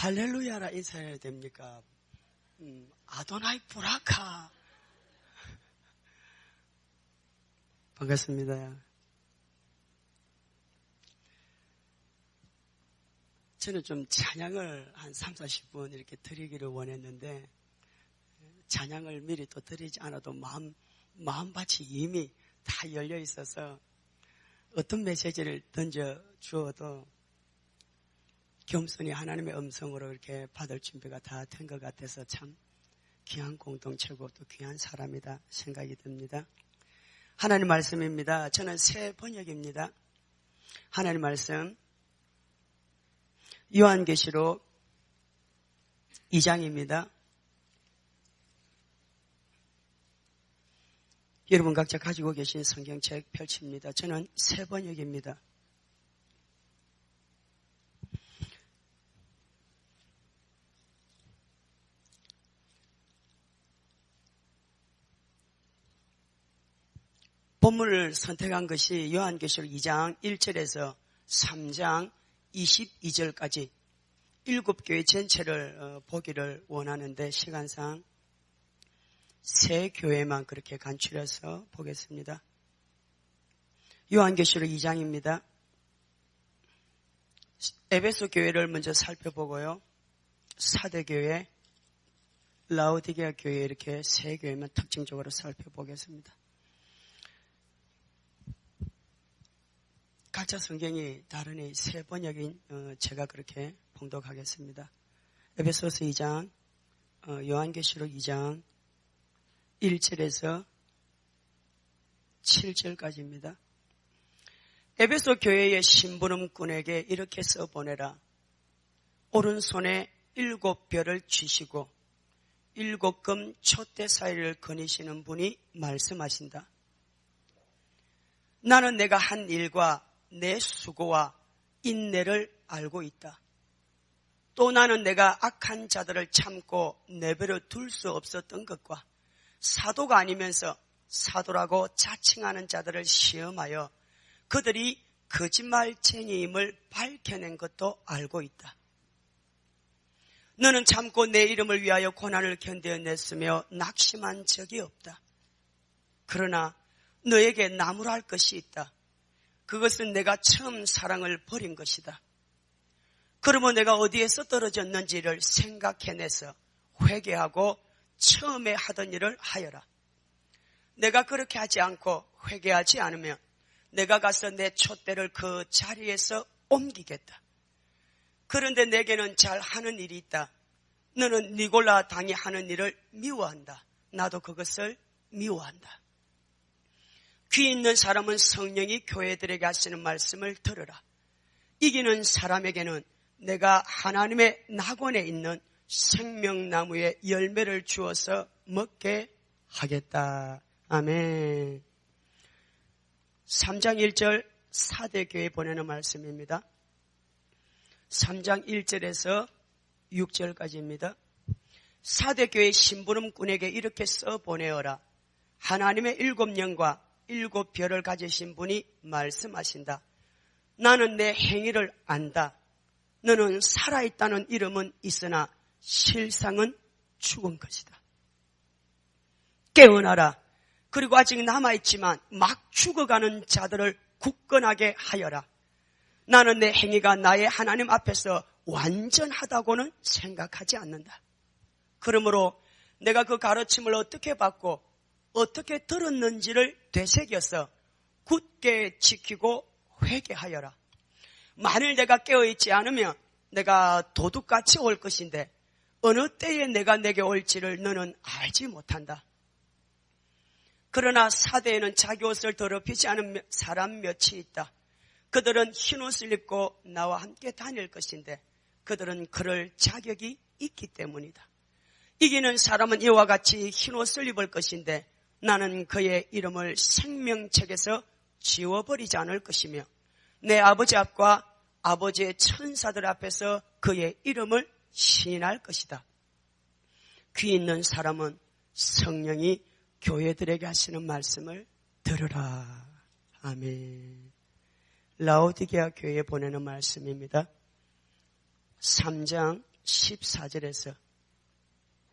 할렐루야라 인사해야 됩니까? 아도나이 브라카. 반갑습니다. 저는 좀 찬양을 한 3, 40분 이렇게 드리기를 원했는데 찬양을 미리 또 드리지 않아도 마음밭이 이미 다 열려 있어서 어떤 메시지를 던져 주어도 겸손히 하나님의 음성으로 이렇게 받을 준비가 다 된 것 같아서 참 귀한 공동체고 또 귀한 사람이다 생각이 듭니다. 하나님 말씀입니다. 저는 새 번역입니다. 하나님 말씀 요한계시록 2장입니다. 여러분 각자 가지고 계신 성경책 펼칩니다. 저는 새 번역입니다. 본문을 선택한 것이 요한계시록 2장 1절에서 3장 22절까지 7교회 전체를 보기를 원하는데 시간상 세 교회만 그렇게 간추려서 보겠습니다. 요한계시록 2장입니다. 에베소 교회를 먼저 살펴보고요. 사대교회, 라오디게아 교회 이렇게 세 교회만 특징적으로 살펴보겠습니다. 각자 성경이 다르니 새 번역인 제가 그렇게 봉독하겠습니다. 에베소서 2장, 요한계시록 2장 1절에서 7절까지입니다. 에베소 교회의 심부름꾼에게 이렇게 써보내라. 오른손에 7별을 쥐시고 7금 촛대 사이를 거니시는 분이 말씀하신다. 나는 내가 한 일과 내 수고와 인내를 알고 있다. 또 나는 내가 악한 자들을 참고 내버려 둘 수 없었던 것과 사도가 아니면서 사도라고 자칭하는 자들을 시험하여 그들이 거짓말쟁이임을 밝혀낸 것도 알고 있다. 너는 참고 내 이름을 위하여 고난을 견뎌냈으며 낙심한 적이 없다. 그러나 너에게 나무랄 것이 있다. 그것은 내가 처음 사랑을 버린 것이다. 그러면 내가 어디에서 떨어졌는지를 생각해내서 회개하고 처음에 하던 일을 하여라. 내가 그렇게 하지 않고 회개하지 않으면 내가 가서 내 촛대를 그 자리에서 옮기겠다. 그런데 내게는 잘 하는 일이 있다. 너는 니골라 당이 하는 일을 미워한다. 나도 그것을 미워한다. 귀 있는 사람은 성령이 교회들에게 하시는 말씀을 들으라. 이기는 사람에게는 내가 하나님의 낙원에 있는 생명나무의 열매를 주어서 먹게 하겠다. 아멘. 3장 1절 사대교회 보내는 말씀입니다. 3장 1절에서 6절까지입니다. 사대교회 심부름꾼에게 이렇게 써보내어라. 하나님의 7영과 7별을 가지신 분이 말씀하신다. 나는 내 행위를 안다. 너는 살아있다는 이름은 있으나 실상은 죽은 것이다. 깨어나라. 그리고 아직 남아있지만 막 죽어가는 자들을 굳건하게 하여라. 나는 내 행위가 나의 하나님 앞에서 완전하다고는 생각하지 않는다. 그러므로 내가 그 가르침을 어떻게 받고 어떻게 들었는지를 되새겨서 굳게 지키고 회개하여라. 만일 내가 깨어있지 않으면 내가 도둑같이 올 것인데 어느 때에 내가 내게 올지를 너는 알지 못한다. 그러나 사대에는 자기 옷을 더럽히지 않은 사람 몇이 있다. 그들은 흰옷을 입고 나와 함께 다닐 것인데 그들은 그럴 자격이 있기 때문이다. 이기는 사람은 이와 같이 흰옷을 입을 것인데 나는 그의 이름을 생명책에서 지워버리지 않을 것이며 내 아버지 앞과 아버지의 천사들 앞에서 그의 이름을 시인할 것이다. 귀 있는 사람은 성령이 교회들에게 하시는 말씀을 들으라. 아멘. 라오디게아 교회에 보내는 말씀입니다. 3장 14절에서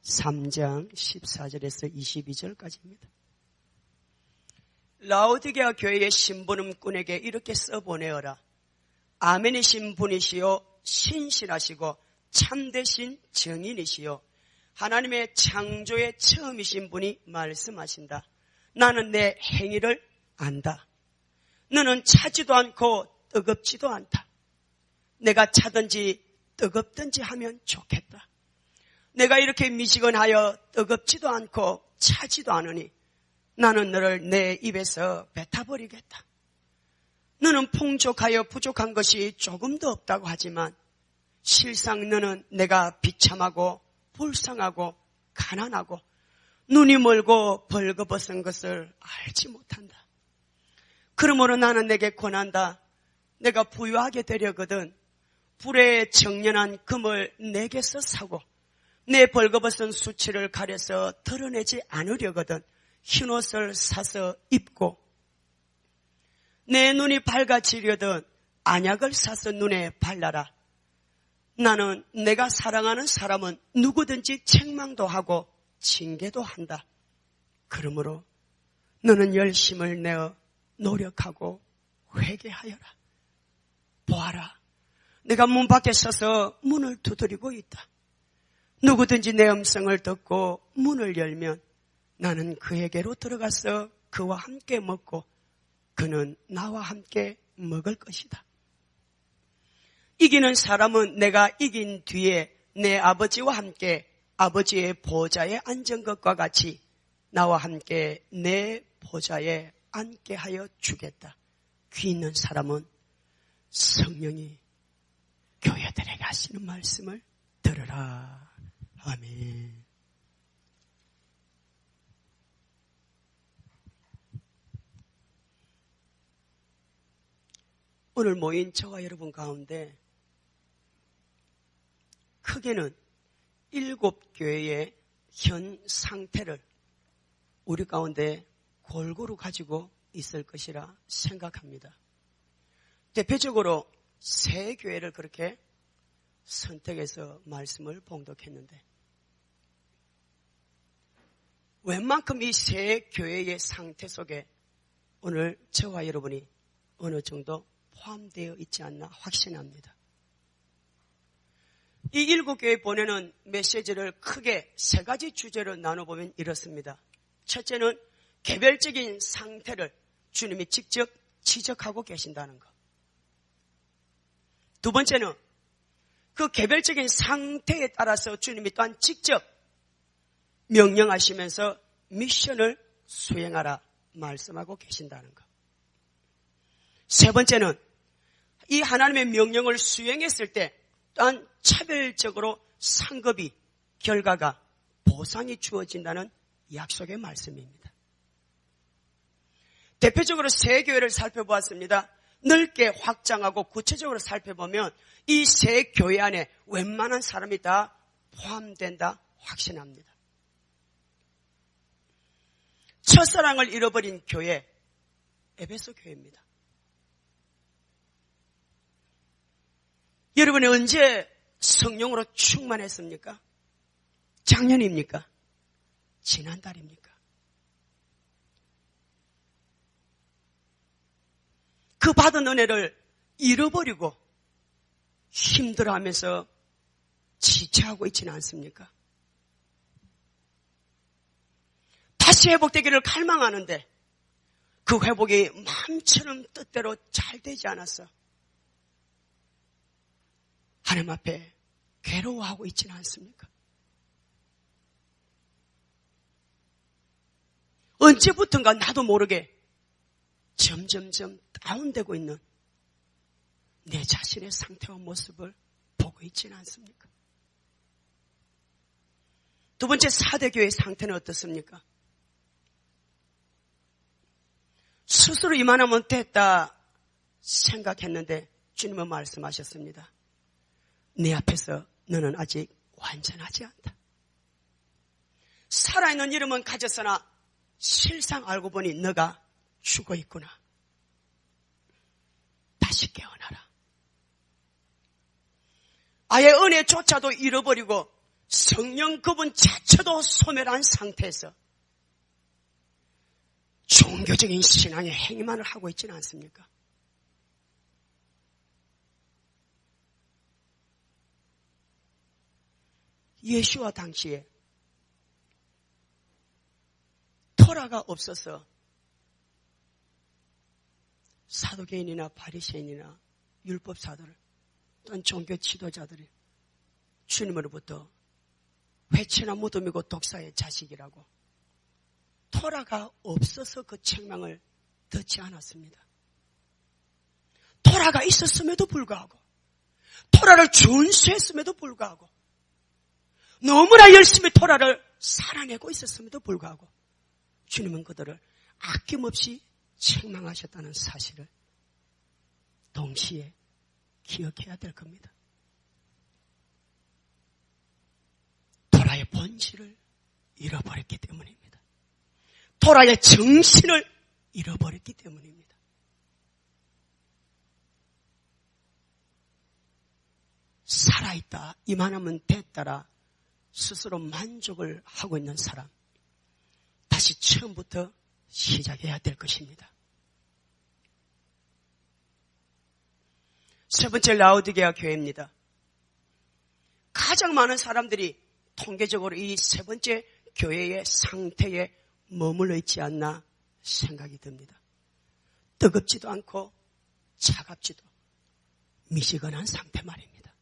3장 14절에서 22절까지입니다. 라오디게아 교회의 신부름꾼에게 이렇게 써보내어라. 아멘이신 분이시요 신실하시고 참되신 증인이시요 하나님의 창조의 처음이신 분이 말씀하신다. 나는 내 행위를 안다. 너는 차지도 않고 뜨겁지도 않다. 내가 차든지 뜨겁든지 하면 좋겠다. 내가 이렇게 미지근하여 뜨겁지도 않고 차지도 않으니 나는 너를 내 입에서 뱉어버리겠다. 너는 풍족하여 부족한 것이 조금도 없다고 하지만 실상 너는 내가 비참하고 불쌍하고 가난하고 눈이 멀고 벌거벗은 것을 알지 못한다. 그러므로 나는 내게 권한다. 내가 부유하게 되려거든 불에 정연한 금을 내게서 사고 내 벌거벗은 수치를 가려서 드러내지 않으려거든 흰옷을 사서 입고 내 눈이 밝아지려든 안약을 사서 눈에 발라라. 나는 내가 사랑하는 사람은 누구든지 책망도 하고 징계도 한다. 그러므로 너는 열심을 내어 노력하고 회개하여라. 보아라. 내가 문 밖에 서서 문을 두드리고 있다. 누구든지 내 음성을 듣고 문을 열면 나는 그에게로 들어가서 그와 함께 먹고 그는 나와 함께 먹을 것이다. 이기는 사람은 내가 이긴 뒤에 내 아버지와 함께 아버지의 보좌에 앉은 것과 같이 나와 함께 내 보좌에 앉게 하여 주겠다. 귀 있는 사람은 성령이 교회들에게 하시는 말씀을 들으라. 아멘. 오늘 모인 저와 여러분 가운데 크게는 7교회의 현 상태를 우리 가운데 골고루 가지고 있을 것이라 생각합니다. 대표적으로 3교회를 그렇게 선택해서 말씀을 봉독했는데 웬만큼 이 3교회의 상태 속에 오늘 저와 여러분이 어느 정도 포함되어 있지 않나 확신합니다. 이 7교회 보내는 메시지를 크게 3가지 주제로 나눠보면 이렇습니다. 첫째는 개별적인 상태를 주님이 직접 지적하고 계신다는 것. 두 번째는 그 개별적인 상태에 따라서 주님이 또한 직접 명령하시면서 미션을 수행하라 말씀하고 계신다는 것. 세 번째는 이 하나님의 명령을 수행했을 때 또한 차별적으로 상급이, 결과가, 보상이 주어진다는 약속의 말씀입니다. 대표적으로 3교회를 살펴보았습니다. 넓게 확장하고 구체적으로 살펴보면 이 3교회 안에 웬만한 사람이 다 포함된다 확신합니다. 첫사랑을 잃어버린 교회, 에베소 교회입니다. 여러분이 언제 성령으로 충만했습니까? 작년입니까? 지난달입니까? 그 받은 은혜를 잃어버리고 힘들어하면서 지체하고 있지는 않습니까? 다시 회복되기를 갈망하는데 그 회복이 마음처럼 뜻대로 잘 되지 않았어. 하나님 앞에 괴로워하고 있지는 않습니까? 언제부턴가 나도 모르게 점점점 다운되고 있는 내 자신의 상태와 모습을 보고 있지는 않습니까? 두 번째, 4대교회의 상태는 어떻습니까? 스스로 이만하면 됐다 생각했는데 주님은 말씀하셨습니다. 내 앞에서 너는 아직 완전하지 않다. 살아있는 이름은 가졌으나 실상 알고 보니 너가 죽어 있구나. 다시 깨어나라. 아예 은혜조차도 잃어버리고 성령 그분 자체도 소멸한 상태에서 종교적인 신앙의 행위만을 하고 있지는 않습니까? 예수와 당시에 토라가 없어서 사도개인이나 바리새인이나 율법사들 또는 종교 지도자들이 주님으로부터 회초나 무덤이고 독사의 자식이라고 토라가 없어서 그 책망을 듣지 않았습니다. 토라가 있었음에도 불구하고 토라를 준수했음에도 불구하고 너무나 열심히 토라를 살아내고 있었음에도 불구하고 주님은 그들을 아낌없이 책망하셨다는 사실을 동시에 기억해야 될 겁니다. 토라의 본질을 잃어버렸기 때문입니다. 토라의 정신을 잃어버렸기 때문입니다. 살아있다, 이만하면 됐다라 스스로 만족을 하고 있는 사람, 다시 처음부터 시작해야 될 것입니다. 세 번째 라오디게아 교회입니다. 가장 많은 사람들이 통계적으로 이 세 번째 교회의 상태에 머물러 있지 않나 생각이 듭니다. 뜨겁지도 않고 차갑지도 미지근한 상태 말입니다.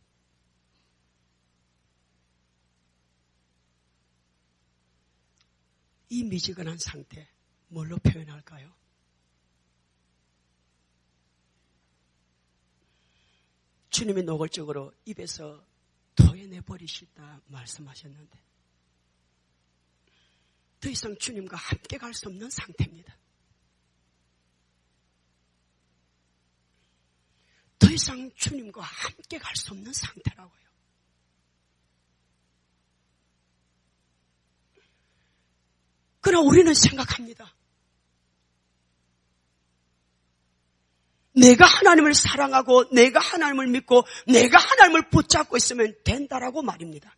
이 미지근한 상태 뭘로 표현할까요? 주님이 노골적으로 입에서 토해내버리시다 말씀하셨는데 더 이상 주님과 함께 갈 수 없는 상태입니다. 더 이상 주님과 함께 갈 수 없는 상태라고요. 그러나 우리는 생각합니다. 내가 하나님을 사랑하고 내가 하나님을 믿고 내가 하나님을 붙잡고 있으면 된다라고 말입니다.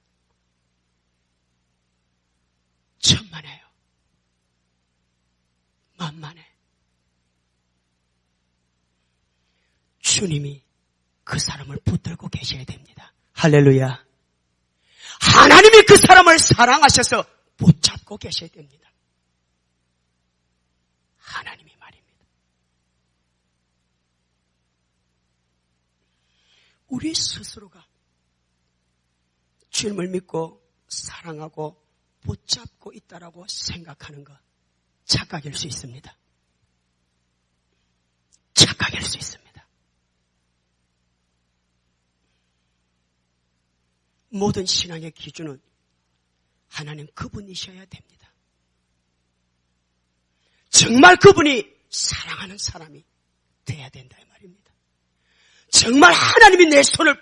천만에요. 만만해. 주님이 그 사람을 붙들고 계셔야 됩니다. 할렐루야. 하나님이 그 사람을 사랑하셔서 붙잡고 계셔야 됩니다. 하나님이 말입니다. 우리 스스로가 주님을 믿고 사랑하고 붙잡고 있다라고 생각하는 것 착각일 수 있습니다. 착각일 수 있습니다. 모든 신앙의 기준은 하나님 그분이셔야 됩니다. 정말 그분이 사랑하는 사람이 돼야 된다 이 말입니다. 정말 하나님이 내 손을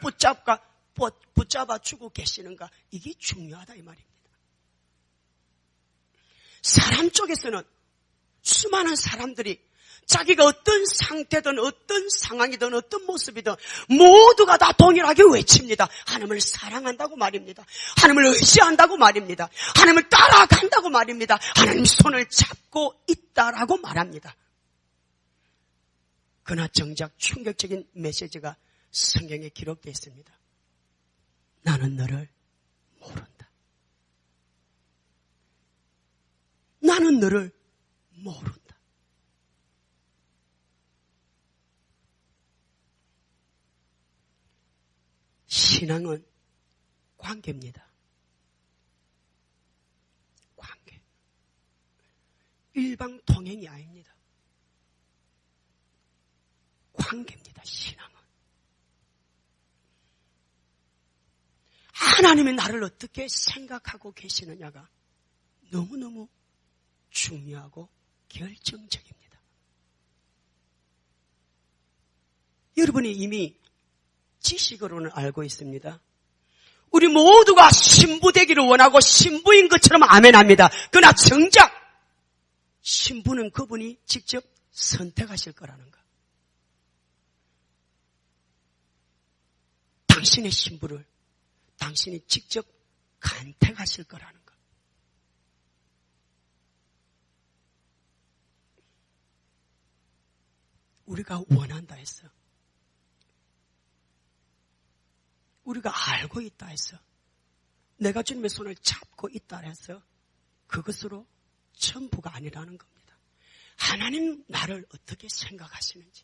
붙잡아주고 계시는가, 이게 중요하다 이 말입니다. 사람 쪽에서는 수많은 사람들이 자기가 어떤 상태든 어떤 상황이든 어떤 모습이든 모두가 다 동일하게 외칩니다. 하나님을 사랑한다고 말입니다. 하나님을 의지한다고 말입니다. 하나님을 따라간다고 말입니다. 하나님 손을 잡고 있다라고 말합니다. 그러나 정작 충격적인 메시지가 성경에 기록되어 있습니다. 나는 너를 모른다. 나는 너를 모른다. 신앙은 관계입니다. 관계. 일방 통행이 아닙니다. 관계입니다. 신앙은. 하나님이 나를 어떻게 생각하고 계시느냐가 너무너무 중요하고 결정적입니다. 여러분이 이미 지식으로는 알고 있습니다. 우리 모두가 신부 되기를 원하고 신부인 것처럼 아멘합니다. 그러나 정작 신부는 그분이 직접 선택하실 거라는 것. 당신의 신부를 당신이 직접 간택하실 거라는 것. 우리가 원한다 했어. 우리가 알고 있다 했어. 내가 주님의 손을 잡고 있다 해서 그것으로 전부가 아니라는 겁니다. 하나님 나를 어떻게 생각하시는지.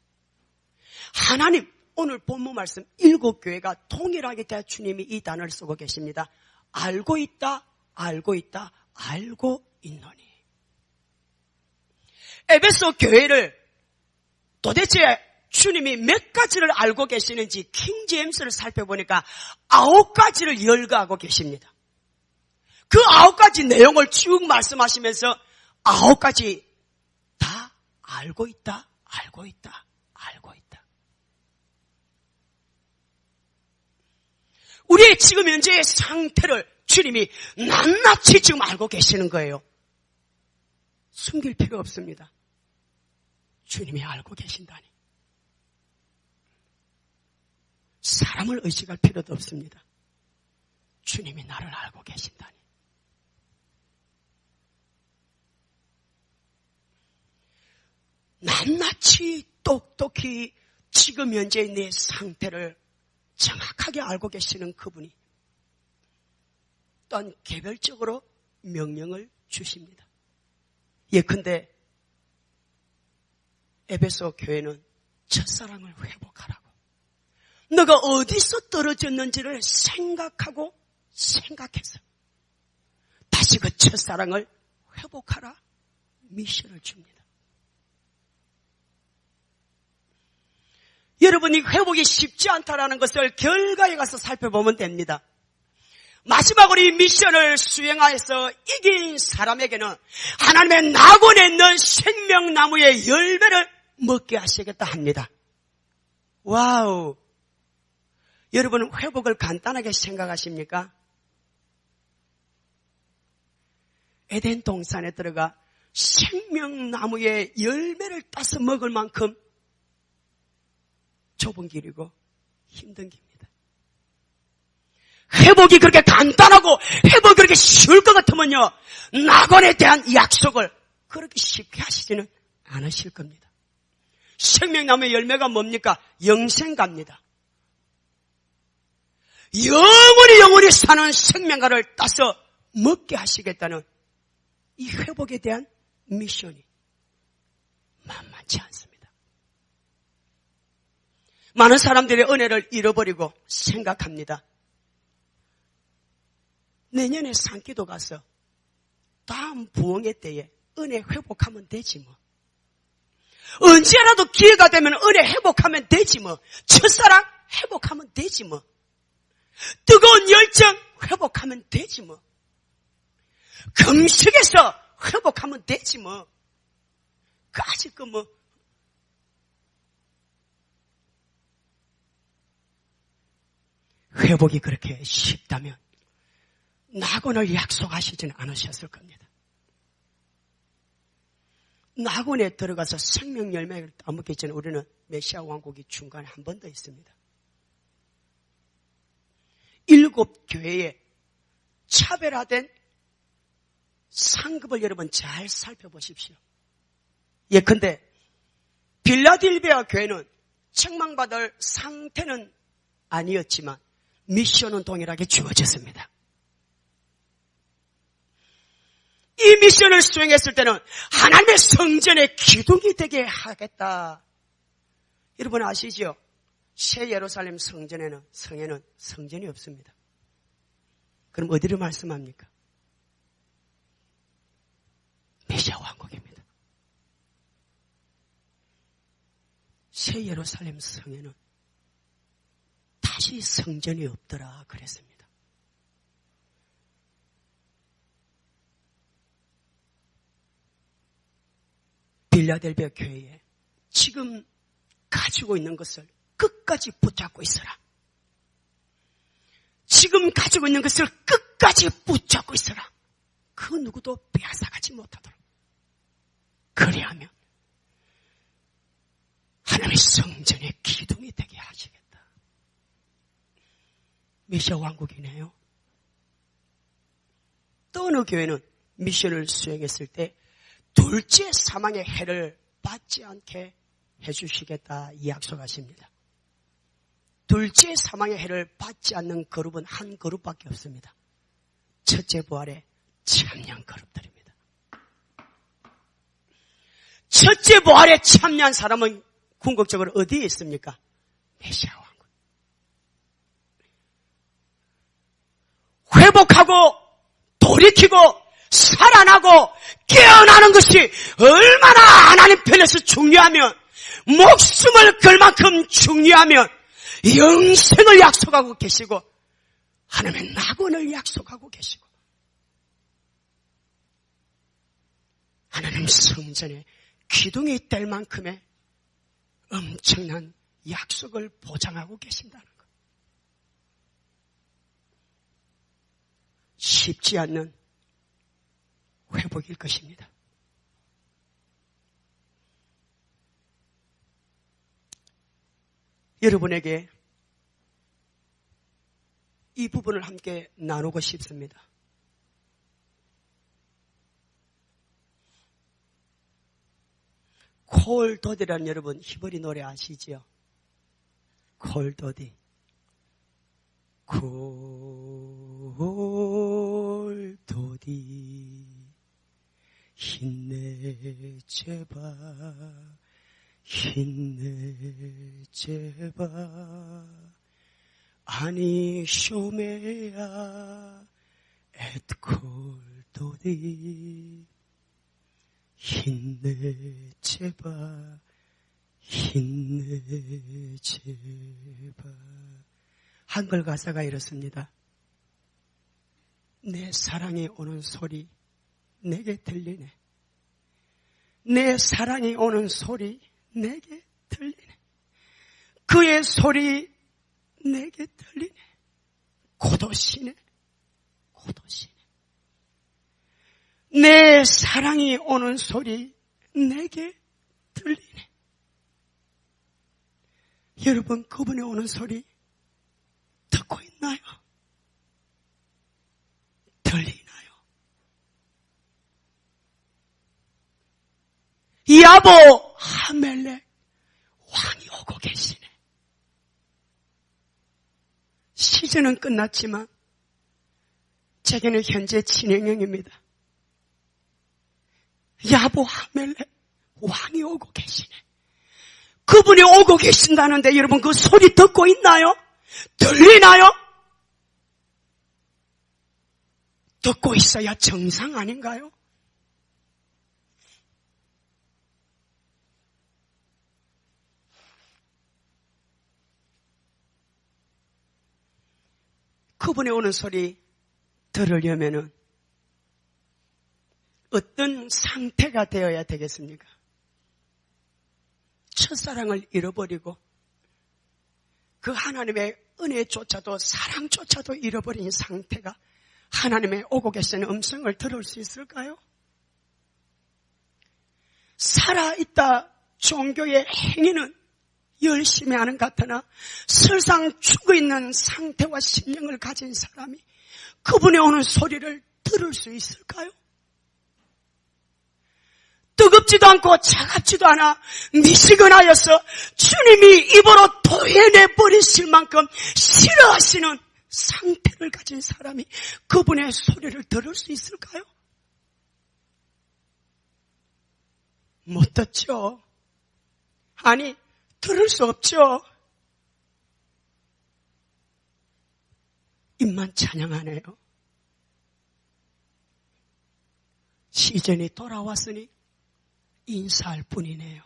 하나님, 오늘 본문 말씀 7교회가 동일하게 다 주님이 이 단어를 쓰고 계십니다. 알고 있다, 알고 있다, 알고 있노니. 에베소 교회를 도대체 주님이 몇 가지를 알고 계시는지 킹제임스를 살펴보니까 9가지를 열거하고 계십니다. 그 9가지 내용을 쭉 말씀하시면서 9가지 다 알고 있다, 알고 있다, 알고 있다. 우리의 지금 현재의 상태를 주님이 낱낱이 지금 알고 계시는 거예요. 숨길 필요 없습니다. 주님이 알고 계신다니. 사람을 의식할 필요도 없습니다. 주님이 나를 알고 계신다니. 낱낱이 똑똑히 지금 현재의 내 상태를 정확하게 알고 계시는 그분이 또한 개별적으로 명령을 주십니다. 예컨대 에베소 교회는 첫사랑을 회복하라고. 너가 어디서 떨어졌는지를 생각하고 생각해서 다시 그 첫사랑을 회복하라 미션을 줍니다. 여러분이 회복이 쉽지 않다라는 것을 결과에 가서 살펴보면 됩니다. 마지막으로 이 미션을 수행하여서 이긴 사람에게는 하나님의 낙원에 있는 생명나무의 열매를 먹게 하시겠다 합니다. 와우! 여러분은 회복을 간단하게 생각하십니까? 에덴 동산에 들어가 생명나무의 열매를 따서 먹을 만큼 좁은 길이고 힘든 길입니다. 회복이 그렇게 간단하고 회복이 그렇게 쉬울 것 같으면요, 낙원에 대한 약속을 그렇게 쉽게 하시지는 않으실 겁니다. 생명나무의 열매가 뭡니까? 영생가입니다. 영원히 사는 생명가를 따서 먹게 하시겠다는 이 회복에 대한 미션이 만만치 않습니다. 많은 사람들이 은혜를 잃어버리고 생각합니다. 내년에 산기도 가서 다음 부흥회 때에 은혜 회복하면 되지 뭐. 언제라도 기회가 되면 은혜 회복하면 되지 뭐. 첫사랑 회복하면 되지 뭐. 뜨거운 열정 회복하면 되지 뭐. 금식에서 회복하면 되지 뭐. 아직 회복이 그렇게 쉽다면 낙원을 약속하시지는 않으셨을 겁니다. 낙원에 들어가서 생명 열매를 따먹기 전에 우리는 메시아 왕국이 중간에 한 번 더 있습니다. 7교회에 차별화된 상급을 여러분 잘 살펴보십시오. 예컨대 빌라델비아 교회는 책망받을 상태는 아니었지만 미션은 동일하게 주어졌습니다. 이 미션을 수행했을 때는 하나님의 성전의 기둥이 되게 하겠다. 여러분 아시죠? 새 예루살렘 성에는 성전이 없습니다. 그럼 어디를 말씀합니까? 메시아 왕국입니다. 새 예루살렘 성에는 다시 성전이 없더라 그랬습니다. 빌라델비아 교회에 지금 가지고 있는 것을 끝까지 붙잡고 있어라. 지금 가지고 있는 것을 끝까지 붙잡고 있어라. 그 누구도 빼앗아가지 못하도록. 그리하면 하나님의 성전의 기둥이 되게 하시겠다. 메시아 왕국이네요. 또 어느 교회는 미션을 수행했을 때 둘째 사망의 해를 받지 않게 해주시겠다 이 약속하십니다. 둘째 사망의 해를 받지 않는 그룹은 한 그룹밖에 없습니다. 첫째 부활의 참여한 그룹들입니다. 첫째 부활에 참여한 사람은 궁극적으로 어디에 있습니까? 메시아 왕국. 회복하고 돌이키고 살아나고 깨어나는 것이 얼마나 하나님 편에서 중요하면, 목숨을 걸 만큼 중요하면 영생을 약속하고 계시고 하나님의 낙원을 약속하고 계시고 하나님 성전에 기둥이 될 만큼의 엄청난 약속을 보장하고 계신다는 것. 쉽지 않는 회복일 것입니다. 여러분에게 이 부분을 함께 나누고 싶습니다. 콜도디라는 여러분 히브리 노래 아시지요? 콜도디. 콜도디 힘내제바 힘내제바 아니 쇼메야 앳콜도디 힘내제바 힘내제바. 한글 가사가 이렇습니다. 내 사랑이 오는 소리 내게 들리네. 내 사랑이 오는 소리 내게 들리네. 그의 소리 내게 들리네. 고도시네. 고도시네. 내 사랑이 오는 소리 내게 들리네. 여러분, 그분이 오는 소리 듣고 있나요? 들리나요? 야보 하멜렉 왕이 오고 계시네. 시즌은 끝났지만 제게는 현재 진행형입니다. 야보 하멜렉 왕이 오고 계시네. 그분이 오고 계신다는데 여러분 그 소리 듣고 있나요? 들리나요? 듣고 있어야 정상 아닌가요? 그분이 오는 소리 들으려면은 어떤 상태가 되어야 되겠습니까? 첫사랑을 잃어버리고 그 하나님의 은혜조차도 사랑조차도 잃어버린 상태가 하나님의 오고 계시는 음성을 들을 수 있을까요? 살아있다 종교의 행위는 열심히 하는 것 같으나 설상 죽어있는 상태와 심령을 가진 사람이 그분의 오는 소리를 들을 수 있을까요? 뜨겁지도 않고 차갑지도 않아 미시근하여서 주님이 입으로 토해내버리실 만큼 싫어하시는 상태를 가진 사람이 그분의 소리를 들을 수 있을까요? 못 듣죠. 아니, 들을 수 없죠. 입만 찬양하네요. 시즌이 돌아왔으니 인사할 뿐이네요.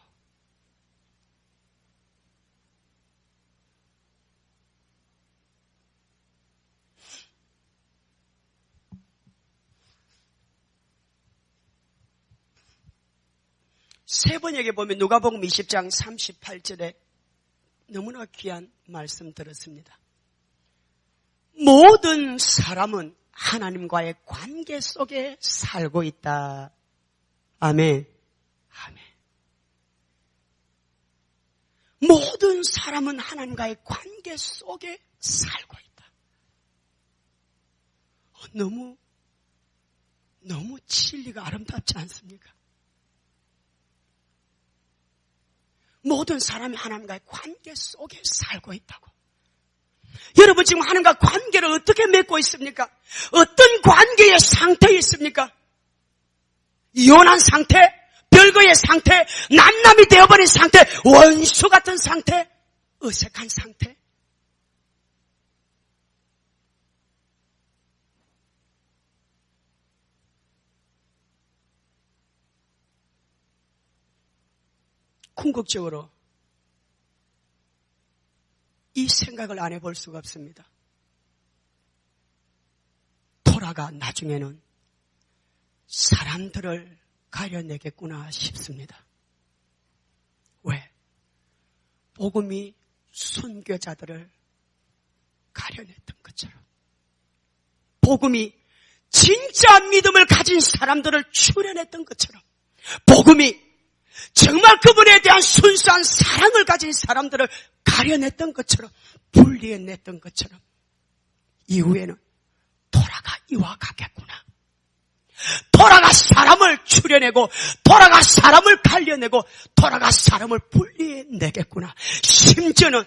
세 번역에 보면 누가복음 20장 38절에 너무나 귀한 말씀 들었습니다. 모든 사람은 하나님과의 관계 속에 살고 있다. 아멘. 아멘. 모든 사람은 하나님과의 관계 속에 살고 있다. 너무 진리가 아름답지 않습니까? 모든 사람이 하나님과의 관계 속에 살고 있다고. 여러분 지금 하나님과 관계를 어떻게 맺고 있습니까? 어떤 관계의 상태에 있습니까? 이혼한 상태, 별거의 상태, 남남이 되어버린 상태, 원수 같은 상태, 어색한 상태. 궁극적으로 이 생각을 안 해볼 수가 없습니다. 토라가 나중에는 사람들을 가려내겠구나 싶습니다. 왜? 복음이 순교자들을 가려냈던 것처럼, 복음이 진짜 믿음을 가진 사람들을 추려냈던 것처럼, 복음이 정말 그분에 대한 순수한 사랑을 가진 사람들을 가려냈던 것처럼, 분리해냈던 것처럼, 이후에는 토라가 이와 같겠구나. 토라가 사람을 추려내고, 토라가 사람을 갈려내고, 토라가 사람을 분리해내겠구나. 심지어는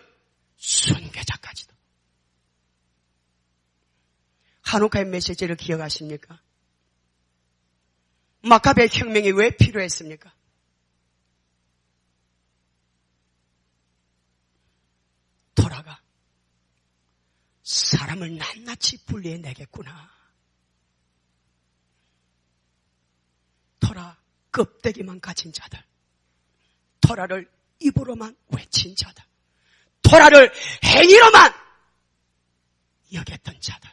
순교자까지도. 하누카의 메시지를 기억하십니까? 마카베 혁명이 왜 필요했습니까? 토라가 사람을 낱낱이 분리해내겠구나. 토라 껍데기만 가진 자들, 토라를 입으로만 외친 자들, 토라를 행위로만 여겼던 자들,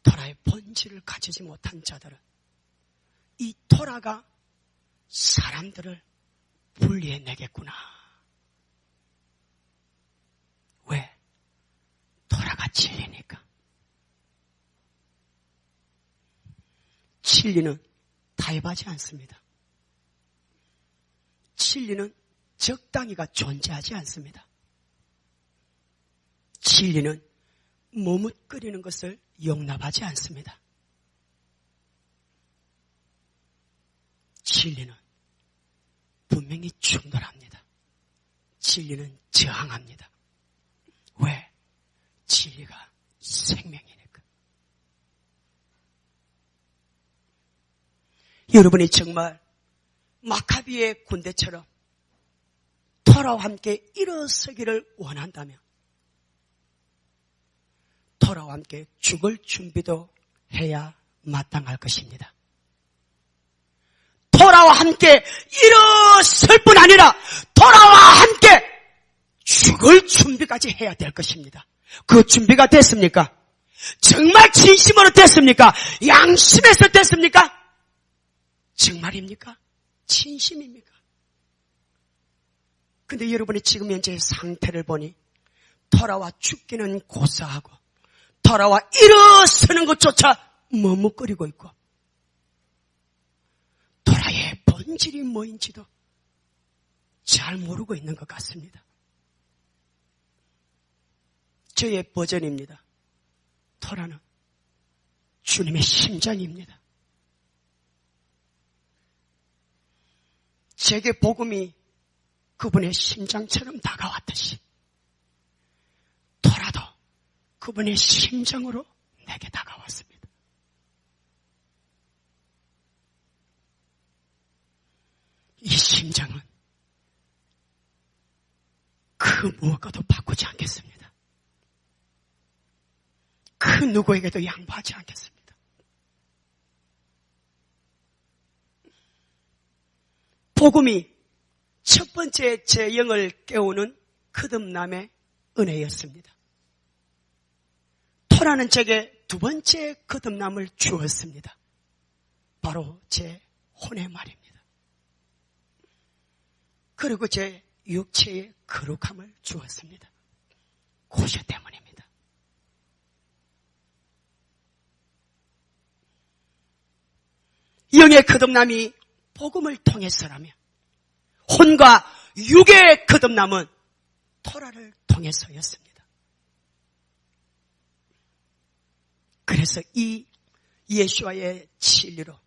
토라의 본질을 가지지 못한 자들은 이 토라가 사람들을 분리해내겠구나. 왜? 토라가 진리니까. 진리는 타협하지 않습니다. 진리는 적당히가 존재하지 않습니다. 진리는 머뭇거리는 것을 용납하지 않습니다. 진리는 분명히 충돌합니다. 진리는 저항합니다. 왜? 진리가 생명이니까. 여러분이 정말 마카비의 군대처럼 토라와 함께 일어서기를 원한다면 토라와 함께 죽을 준비도 해야 마땅할 것입니다. 토라와 함께 일어설 뿐 아니라 토라와 함께 죽을 준비까지 해야 될 것입니다. 그 준비가 됐습니까? 정말 진심으로 됐습니까? 양심에서 됐습니까? 정말입니까? 진심입니까? 근데 여러분이 지금 현재의 상태를 보니 토라와 죽기는 고사하고 토라와 일어서는 것조차 머뭇거리고 있고 토라의 본질이 뭐인지도 잘 모르고 있는 것 같습니다. 저의 버전입니다. 토라는 주님의 심장입니다. 제게 복음이 그분의 심장처럼 다가왔듯이 토라도 그분의 심장으로 내게 다가왔습니다. 이 심장은 그 무엇과도 바꾸지 않겠습니다. 그 누구에게도 양보하지 않겠습니다. 복음이 첫 번째 제 영을 깨우는 거듭남의 은혜였습니다. 토라는 제게 두 번째 거듭남을 주었습니다. 바로 제 혼의 말입니다. 그리고 제 육체의 거룩함을 주었습니다. 고셔 때문입니다. 영의 거듭남이 복음을 통해서라면 혼과 육의 거듭남은 토라를 통해서였습니다. 그래서 이 예수와의 진리로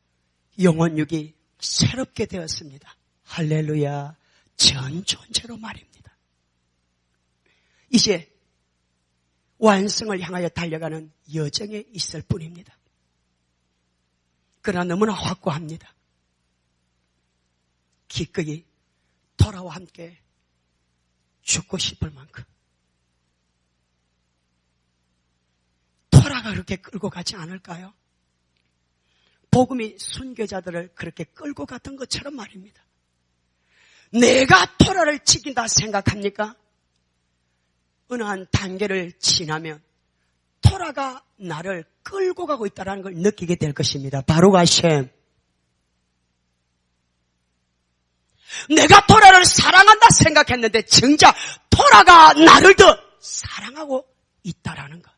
영혼육이 새롭게 되었습니다. 할렐루야. 전 존재로 말입니다. 이제 완성을 향하여 달려가는 여정에 있을 뿐입니다. 그러나 너무나 확고합니다. 기꺼이 토라와 함께 죽고 싶을 만큼 토라가 그렇게 끌고 가지 않을까요? 복음이 순교자들을 그렇게 끌고 갔던 것처럼 말입니다. 내가 토라를 지킨다 생각합니까? 어느 한 단계를 지나면 토라가 나를 끌고 가고 있다는 걸 느끼게 될 것입니다. 바로 하셈. 내가 토라를 사랑한다 생각했는데 정작 토라가 나를 더 사랑하고 있다라는 것.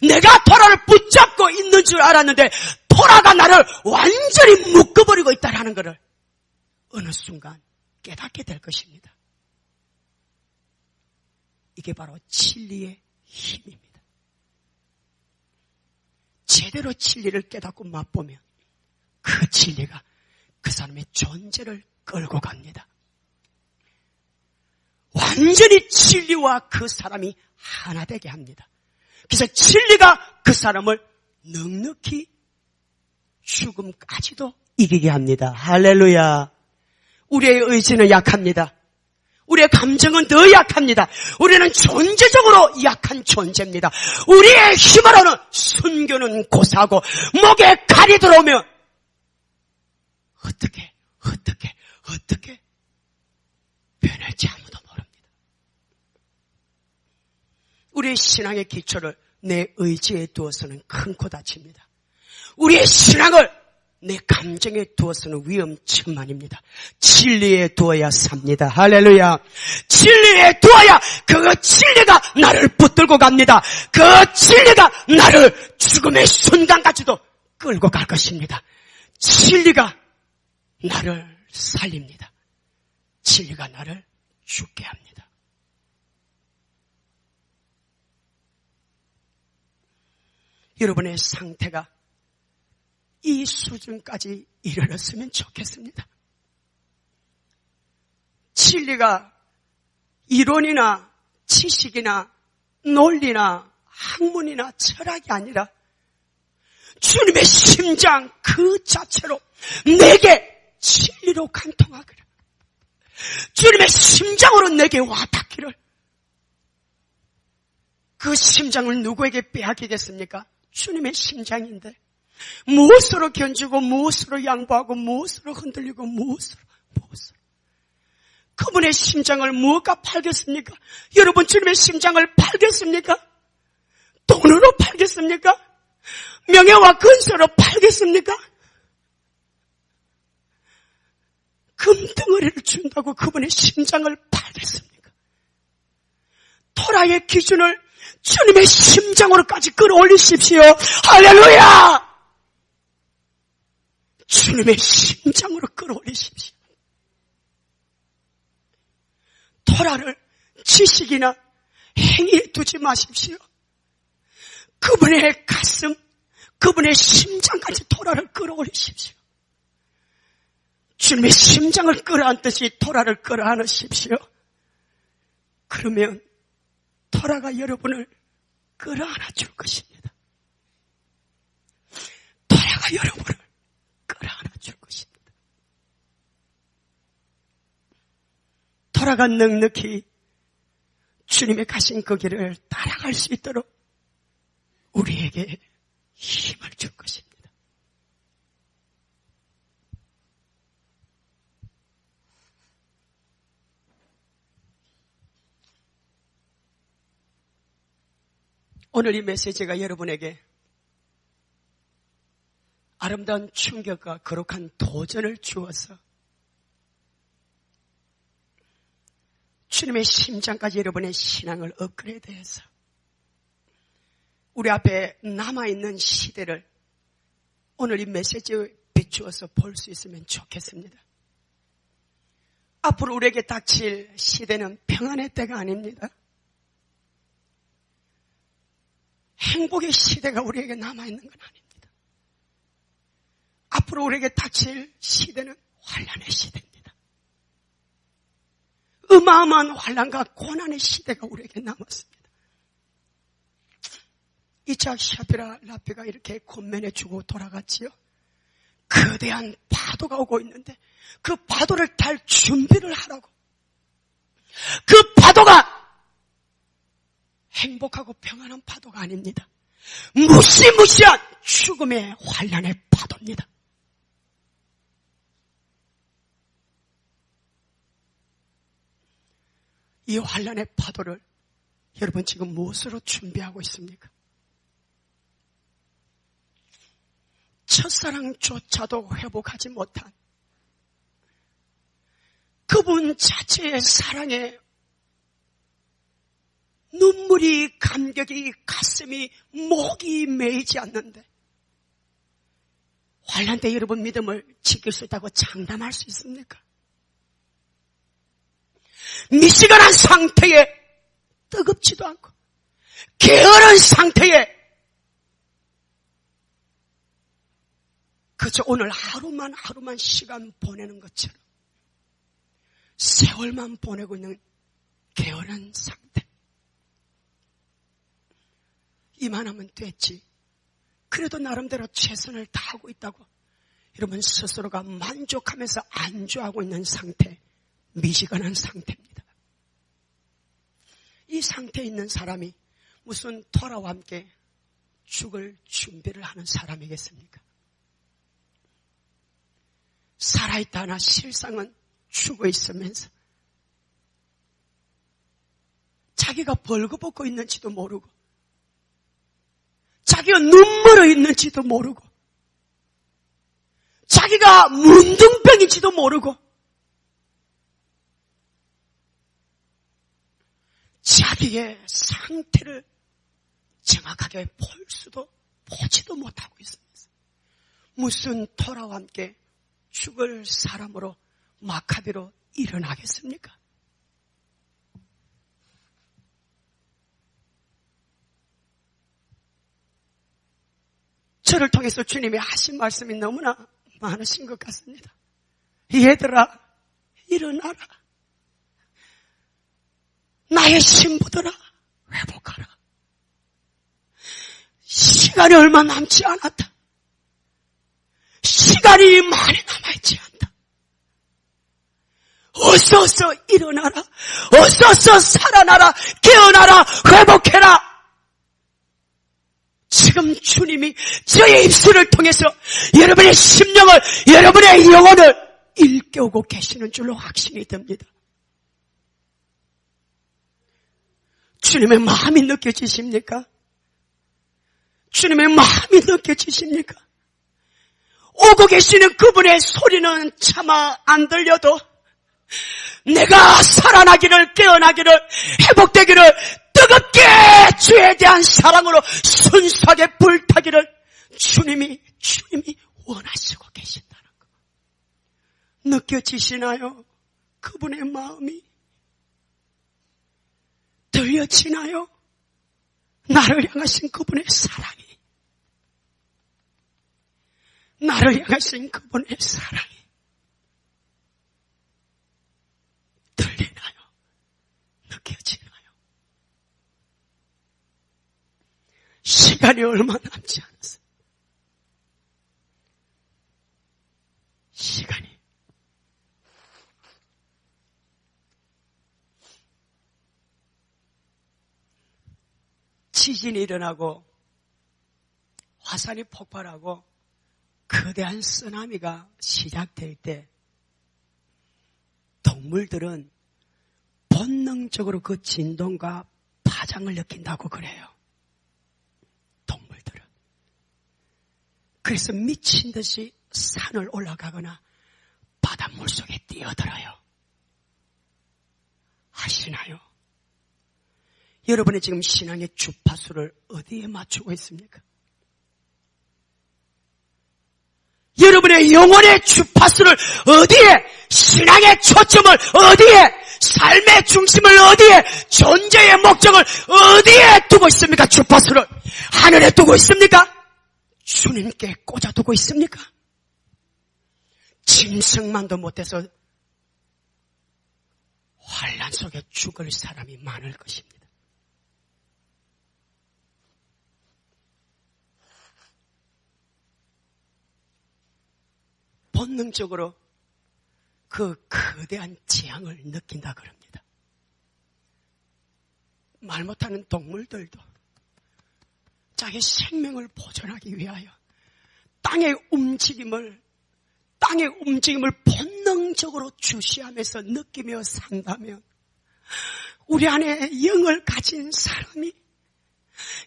내가 토라를 붙잡고 있는 줄 알았는데 토라가 나를 완전히 묶어버리고 있다라는 것을 어느 순간 깨닫게 될 것입니다. 이게 바로 진리의 힘입니다. 제대로 진리를 깨닫고 맛보면 그 진리가 그 사람의 존재를 끌고 갑니다. 완전히 진리와 그 사람이 하나 되게 합니다. 그래서 진리가 그 사람을 넉넉히 죽음까지도 이기게 합니다. 할렐루야. 우리의 의지는 약합니다. 우리의 감정은 더 약합니다. 우리는 존재적으로 약한 존재입니다. 우리의 힘으로는 순교는 고사하고 목에 칼이 들어오면 어떻게 변할지 아무도 모릅니다. 우리의 신앙의 기초를 내 의지에 두어서는 큰 코 다칩니다. 우리의 신앙을 내 감정에 두어서는 위험천만입니다. 진리에 두어야 삽니다. 할렐루야. 진리에 두어야 그 진리가 나를 붙들고 갑니다. 그 진리가 나를 죽음의 순간까지도 끌고 갈 것입니다. 진리가 나를 살립니다. 진리가 나를 죽게 합니다. 여러분의 상태가 이 수준까지 이르렀으면 좋겠습니다. 진리가 이론이나 지식이나 논리나 학문이나 철학이 아니라 주님의 심장 그 자체로 내게 진리로 간통하기를, 주님의 심장으로 내게 와닿기를. 그 심장을 누구에게 빼앗기겠습니까? 주님의 심장인데 무엇으로 견주고 무엇으로 양보하고 무엇으로 흔들리고 무엇으로 그분의 심장을 무엇과 팔겠습니까? 여러분 주님의 심장을 팔겠습니까? 돈으로 팔겠습니까? 명예와 근세로 팔겠습니까? 금덩어리를 준다고 그분의 심장을 팔겠습니까? 토라의 기준을 주님의 심장으로까지 끌어올리십시오. 할렐루야! 주님의 심장으로 끌어올리십시오. 토라를 지식이나 행위에 두지 마십시오. 그분의 가슴, 그분의 심장까지 토라를 끌어올리십시오. 주님의 심장을 끌어안듯이 토라를 끌어안으십시오. 그러면 토라가 여러분을 끌어안아 줄 것입니다. 토라가 여러분을 끌어안아 줄 것입니다. 토라가 넉넉히 주님의 가신 그 길을 따라갈 수 있도록 우리에게 힘을 줄 것입니다. 오늘 이 메시지가 여러분에게 아름다운 충격과 거룩한 도전을 주어서 주님의 심장까지 여러분의 신앙을 업그레이드해서 우리 앞에 남아있는 시대를 오늘 이 메시지에 비추어서 볼 수 있으면 좋겠습니다. 앞으로 우리에게 닥칠 시대는 평안의 때가 아닙니다. 행복의 시대가 우리에게 남아있는 건 아닙니다. 앞으로 우리에게 닥칠 시대는 환난의 시대입니다. 어마어마한 환난과 고난의 시대가 우리에게 남았습니다. 2차 샤피라 라피가 이렇게 권면해 주고 돌아갔지요. 거대한 파도가 오고 있는데 그 파도를 탈 준비를 하라고. 그 파도가 행복하고 평안한 파도가 아닙니다. 무시무시한 죽음의 환난의 파도입니다. 이 환난의 파도를 여러분 지금 무엇으로 준비하고 있습니까? 첫사랑조차도 회복하지 못한 그분 자체의 사랑에 눈물이, 감격이, 가슴이, 목이 메이지 않는데 환난 때 여러분 믿음을 지킬 수 있다고 장담할 수 있습니까? 미시간한 상태에 뜨겁지도 않고 게으른 상태에 그저 오늘 하루만 시간 보내는 것처럼 세월만 보내고 있는 게으른 상태. 이만하면 됐지. 그래도 나름대로 최선을 다하고 있다고 여러분 스스로가 만족하면서 안주하고 있는 상태, 미지근한 상태입니다. 이 상태에 있는 사람이 무슨 토라와 함께 죽을 준비를 하는 사람이겠습니까? 살아있다나 실상은 죽어 있으면서 자기가 벌거벗고 있는지도 모르고 자기가 눈물어 있는지도 모르고 자기가 문둥병인지도 모르고 자기의 상태를 정확하게 보지도 못하고 있으면서 무슨 토라와 함께 죽을 사람으로 마카비로 일어나겠습니까? 저를 통해서 주님이 하신 말씀이 너무나 많으신 것 같습니다. 얘들아, 일어나라. 나의 신부들아, 회복하라. 시간이 얼마 남지 않았다. 시간이 많이 남아있지 않다. 어서 일어나라. 어서 살아나라. 깨어나라. 회복해라. 지금 주님이 저의 입술을 통해서 여러분의 심령을, 여러분의 영혼을 일깨우고 계시는 줄로 확신이 듭니다. 주님의 마음이 느껴지십니까? 주님의 마음이 느껴지십니까? 오고 계시는 그분의 소리는 차마 안 들려도 내가 살아나기를, 깨어나기를, 회복되기를, 뜨겁게 주에 대한 사랑으로 순수하게 불타기를 주님이 원하시고 계신다는 거. 느껴지시나요? 그분의 마음이 들려지나요? 나를 향하신 그분의 사랑이, 나를 향하신 그분의 사랑이 들리나요? 느껴지나요? 시간이 얼마 남지 않았어요. 시간이. 지진이 일어나고 화산이 폭발하고 거대한 쓰나미가 시작될 때 동물들은 본능적으로 그 진동과 파장을 느낀다고 그래요. 동물들은. 그래서 미친 듯이 산을 올라가거나 바닷물 속에 뛰어들어요. 아시나요? 여러분의 지금 신앙의 주파수를 어디에 맞추고 있습니까? 여러분의 영혼의 주파수를 어디에, 신앙의 초점을 어디에, 삶의 중심을 어디에, 존재의 목적을 어디에 두고 있습니까? 주파수를 하늘에 두고 있습니까? 주님께 꽂아두고 있습니까? 짐승만도 못해서 환난 속에 죽을 사람이 많을 것입니다. 본능적으로 그 거대한 재앙을 느낀다 그럽니다. 말 못하는 동물들도 자기 생명을 보존하기 위하여 땅의 움직임을 본능적으로 주시하면서 느끼며 산다면, 우리 안에 영을 가진 사람이,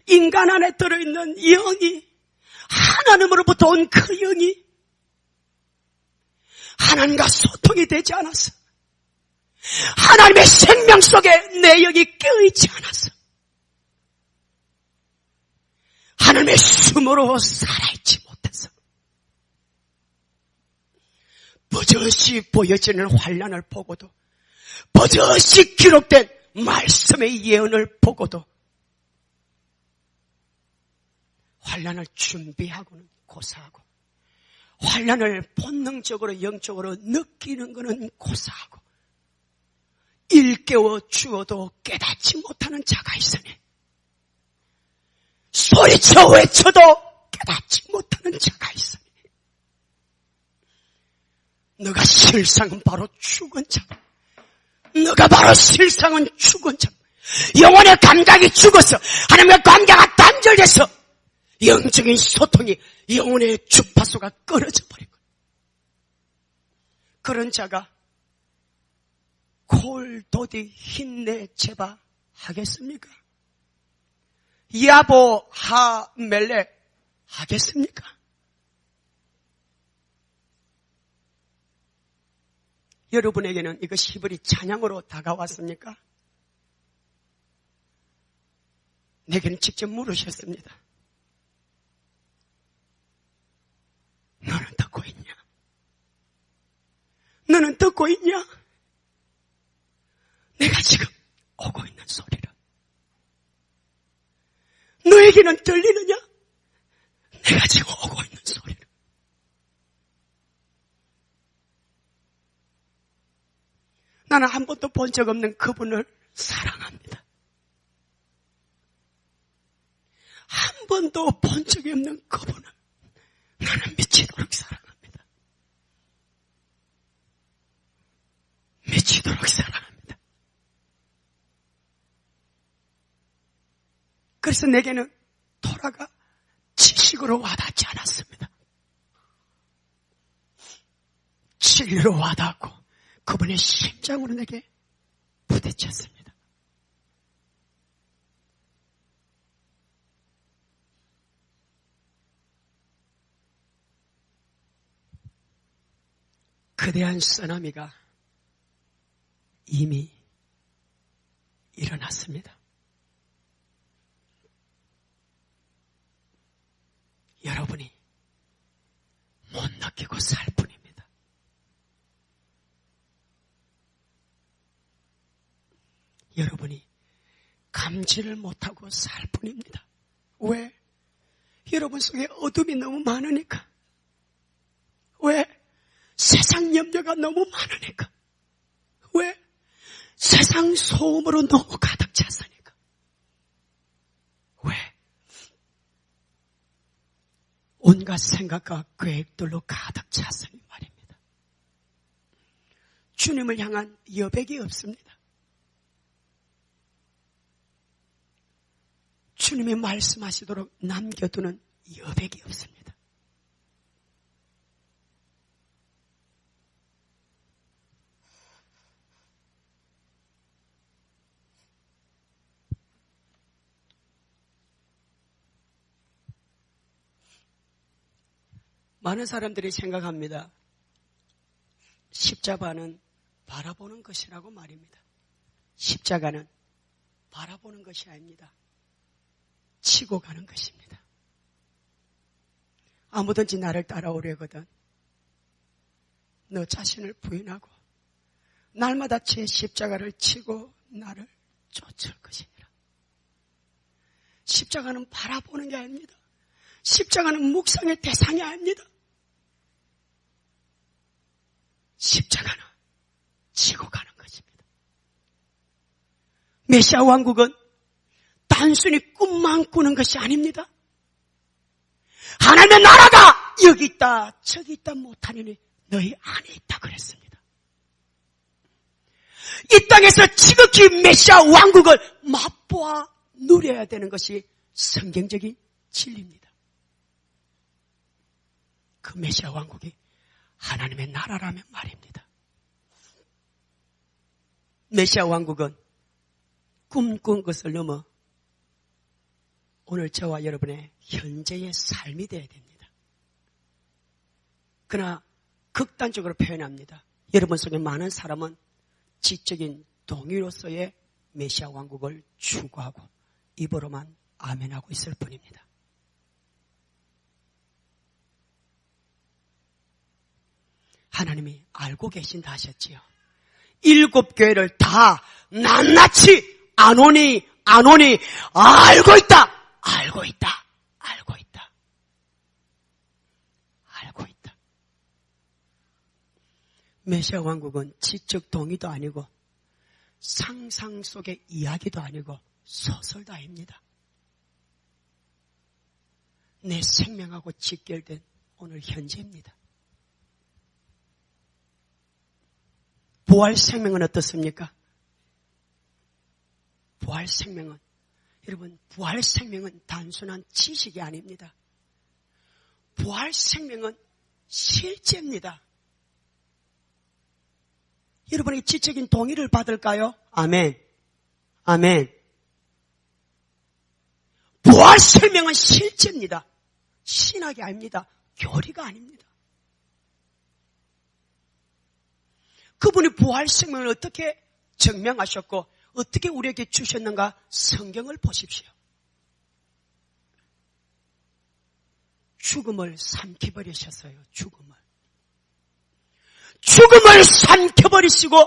인간 안에 들어있는 영이, 하나님으로부터 온 그 영이 하나님과 소통이 되지 않았어. 하나님의 생명 속에 내 영이 껴있지 않았어. 하나님의 숨으로 살아있지 못해서 버젓이 보여지는 환난을 보고도, 버젓이 기록된 말씀의 예언을 보고도 환난을 준비하고는 고사하고, 환난을 본능적으로 영적으로 느끼는 것은 고사하고, 일깨워 주어도 깨닫지 못하는 자가 있으니, 소리쳐 외쳐도 깨닫지 못하는 자가 있으니, 너가 실상은 바로 죽은 자, 너가 바로 실상은 죽은 자, 영혼의 감각이 죽어서 하나님과 관계가 단절돼서 영적인 소통이, 영혼의 주파수가 끊어져 버린 거예요. 그런 자가 콜도디 힌내 제바 하겠습니까? 야보 하멜렉 하겠습니까? 여러분에게는 이것이 히브리 찬양으로 다가왔습니까? 내게는 직접 물으셨습니다. 너는 듣고 있냐? 너는 듣고 있냐? 내가 지금 오고 있는 소리를. 너에게는 들리느냐? 내가 지금 오고 있는 소리를. 나는 한 번도 본 적 없는 그분을 사랑합니다. 한 번도 본 적이 없는 그분을 나는 미치도록 사랑합니다. 미치도록 사랑합니다. 그래서 내게는 토라가 지식으로 와닿지 않았습니다. 진리로 와닿고 그분의 심장으로 내게 부딪혔습니다. 거대한 쓰나미가 이미 일어났습니다. 여러분이 못 느끼고 살 뿐입니다. 여러분이 감지를 못하고 살 뿐입니다. 왜? 여러분 속에 어둠이 너무 많으니까. 왜? 세상 염려가 너무 많으니까. 왜? 세상 소음으로 너무 가득 찼으니까. 왜? 온갖 생각과 계획들로 가득 찼으니 말입니다. 주님을 향한 여백이 없습니다. 주님이 말씀하시도록 남겨두는 여백이 없습니다. 많은 사람들이 생각합니다. 십자가는 바라보는 것이라고 말입니다. 십자가는 바라보는 것이 아닙니다. 치고 가는 것입니다. 아무든지 나를 따라오려거든 너 자신을 부인하고 날마다 제 십자가를 치고 나를 쫓을 것이니라. 십자가는 바라보는 게 아닙니다. 십자가는 묵상의 대상이 아닙니다. 십자가는 지고 가는 것입니다. 메시아 왕국은 단순히 꿈만 꾸는 것이 아닙니다. 하나님의 나라가 여기 있다 저기 있다 못하느니 너희 안에 있다 그랬습니다. 이 땅에서 지극히 메시아 왕국을 맛보아 누려야 되는 것이 성경적인 진리입니다. 그 메시아 왕국이 하나님의 나라라면 말입니다. 메시아 왕국은 꿈꾼 것을 넘어 오늘 저와 여러분의 현재의 삶이 되어야 됩니다. 그러나 극단적으로 표현합니다. 여러분 속에 많은 사람은 지적인 동의로서의 메시아 왕국을 추구하고 입으로만 아멘하고 있을 뿐입니다. 하나님이 알고 계신다 하셨지요. 7 교회를 다 낱낱이 안 오니 알고 있다. 알고 있다. 알고 있다. 알고 있다. 메시아 왕국은 지적 동의도 아니고 상상 속의 이야기도 아니고 소설도 아닙니다. 내 생명하고 직결된 오늘 현재입니다. 부활 생명은 어떻습니까? 부활 생명은 여러분 부활 생명은 단순한 지식이 아닙니다. 부활 생명은 실제입니다. 여러분이 지적인 동의를 받을까요? 아멘. 아멘. 부활 생명은 실제입니다. 신학이 아닙니다. 교리가 아닙니다. 그분이 부활 생명을 어떻게 증명하셨고 어떻게 우리에게 주셨는가 성경을 보십시오. 죽음을 삼켜버리셨어요. 죽음을 삼켜버리시고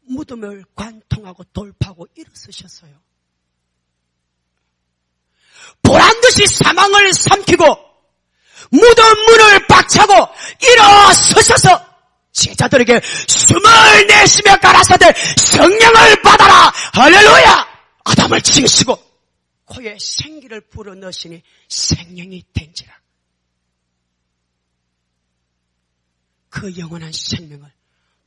무덤을 관통하고 돌파하고 일어서셨어요. 보란듯이 사망을 삼키고 무덤 문을 박차고 일어서셔서 제자들에게 숨을 내쉬며 가라사대 성령을 받아라. 할렐루야. 아담을 치시고 코에 생기를 불어넣으시니 생명이 된지라. 그 영원한 생명을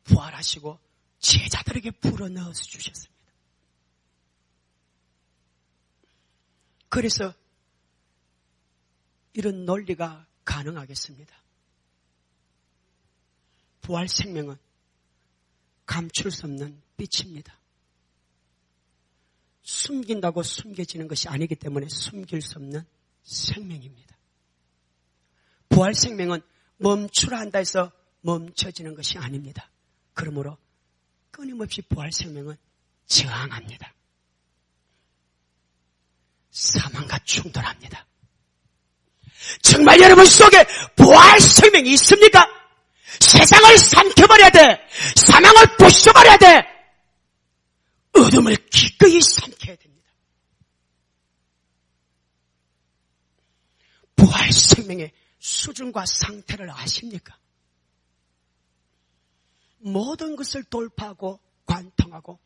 부활하시고 제자들에게 불어넣어서 주셨습니다. 그래서 이런 논리가 가능하겠습니다. 부활 생명은 감출 수 없는 빛입니다. 숨긴다고 숨겨지는 것이 아니기 때문에 숨길 수 없는 생명입니다. 부활 생명은 멈추라 한다 해서 멈춰지는 것이 아닙니다. 그러므로 끊임없이 부활 생명은 저항합니다. 사망과 충돌합니다. 정말 여러분 속에 부활 생명이 있습니까? 세상을 삼켜버려야 돼. 사망을 부숴버려야 돼. 어둠을 기꺼이 삼켜야 됩니다. 부활 생명의 수준과 상태를 아십니까? 모든 것을 돌파하고 관통하고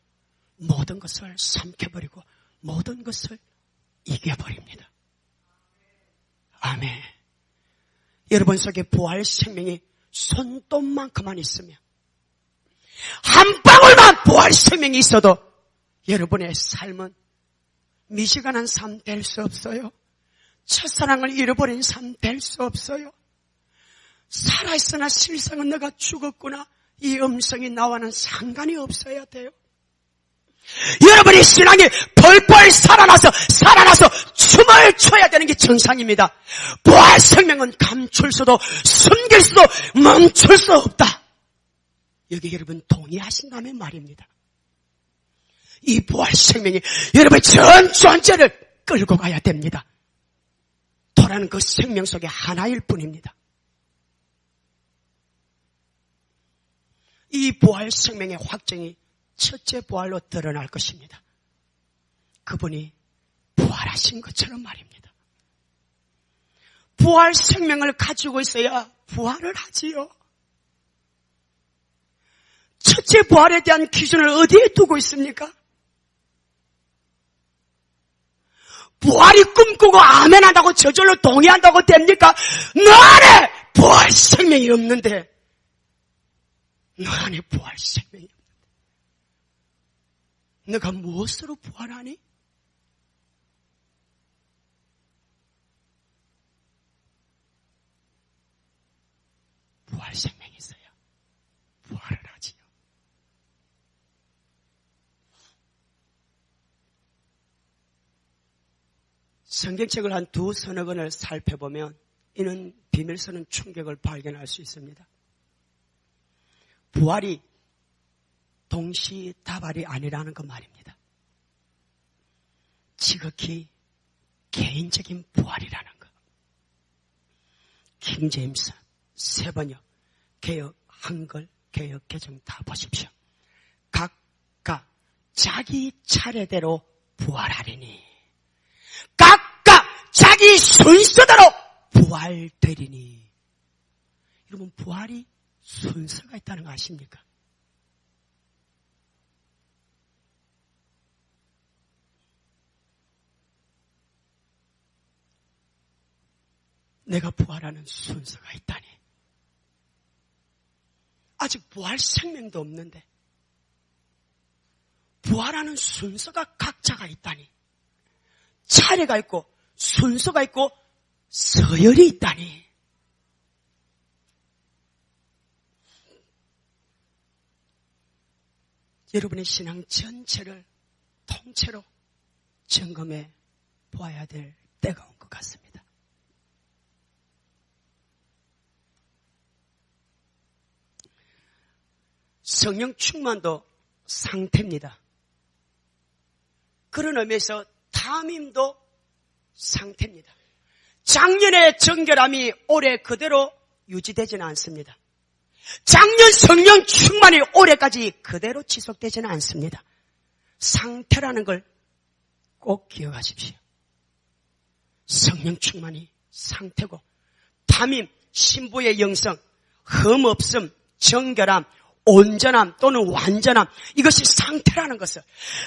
모든 것을 삼켜버리고 모든 것을 이겨버립니다. 아멘. 여러분 속에 부활 생명이 손톱만큼만 있으면 한 방울만 부활 생명이 있어도 여러분의 삶은 미시간한 삶 될 수 없어요. 첫사랑을 잃어버린 삶 될 수 없어요. 살아있으나 실상은 내가 죽었구나. 이 음성이 나와는 상관이 없어야 돼요. 여러분이 신앙이 펄펄 살아나서 춤을 춰야 되는 게 정상입니다. 부활 생명은 감출 수도 숨길 수도 멈출 수 없다. 여기 여러분 동의하신다면 말입니다. 이 부활 생명이 여러분의 전 존재를 끌고 가야 됩니다. 도라는 그 생명 속에 하나일 뿐입니다. 이 부활 생명의 확정이 첫째 부활로 드러날 것입니다. 그분이 부활하신 것처럼 말입니다. 부활 생명을 가지고 있어야 부활을 하지요. 첫째 부활에 대한 기준을 어디에 두고 있습니까? 부활이 꿈꾸고 아멘 한다고 저절로 동의한다고 됩니까? 너 안에 부활 생명이 없는데, 너 안에 부활 생명이 없는데 너가 무엇으로 부활하니? 부활 생명이 있어야 부활을 하지요. 성경책을 한 두 서너 권을 살펴보면 이는 비밀스러운 충격을 발견할 수 있습니다. 부활이 동시다발이 아니라는 것 말입니다. 지극히 개인적인 부활이라는 것. 킹제임스, 세번역, 개역, 한글, 개역, 개정 다 보십시오. 각각 자기 차례대로 부활하리니, 각각 자기 순서대로 부활되리니. 여러분, 부활이 순서가 있다는 거 아십니까? 내가 부활하는 순서가 있다니. 아직 부활 생명도 없는데 부활하는 순서가 각자가 있다니. 차례가 있고 순서가 있고 서열이 있다니. 여러분의 신앙 전체를 통째로 점검해 보아야 될 때가 온 것 같습니다. 성령 충만도 상태입니다. 그런 의미에서 탐임도 상태입니다. 작년의 정결함이 올해 그대로 유지되지는 않습니다. 작년 성령 충만이 올해까지 그대로 지속되지는 않습니다. 상태라는 걸 꼭 기억하십시오. 성령 충만이 상태고, 탐임, 신부의 영성, 흠없음, 정결함, 온전함 또는 완전함, 이것이 상태라는 것을,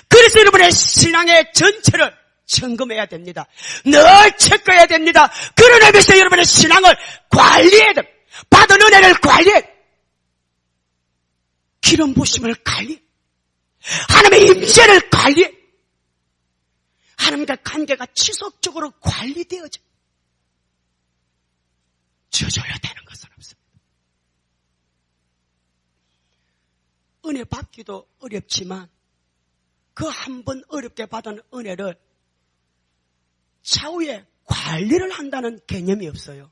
그래서 여러분의 신앙의 전체를 점검해야 됩니다. 늘 체크해야 됩니다. 그런 의미에서 여러분의 신앙을 관리해야 됩니다. 받은 은혜를 관리해, 기름 부심을 관리해, 하나님의 임재를 관리해, 하나님과 관계가 지속적으로 관리되어져 저절로 되는 것은 없습니다. 은혜 받기도 어렵지만 그 한 번 어렵게 받은 은혜를 차후에 관리를 한다는 개념이 없어요.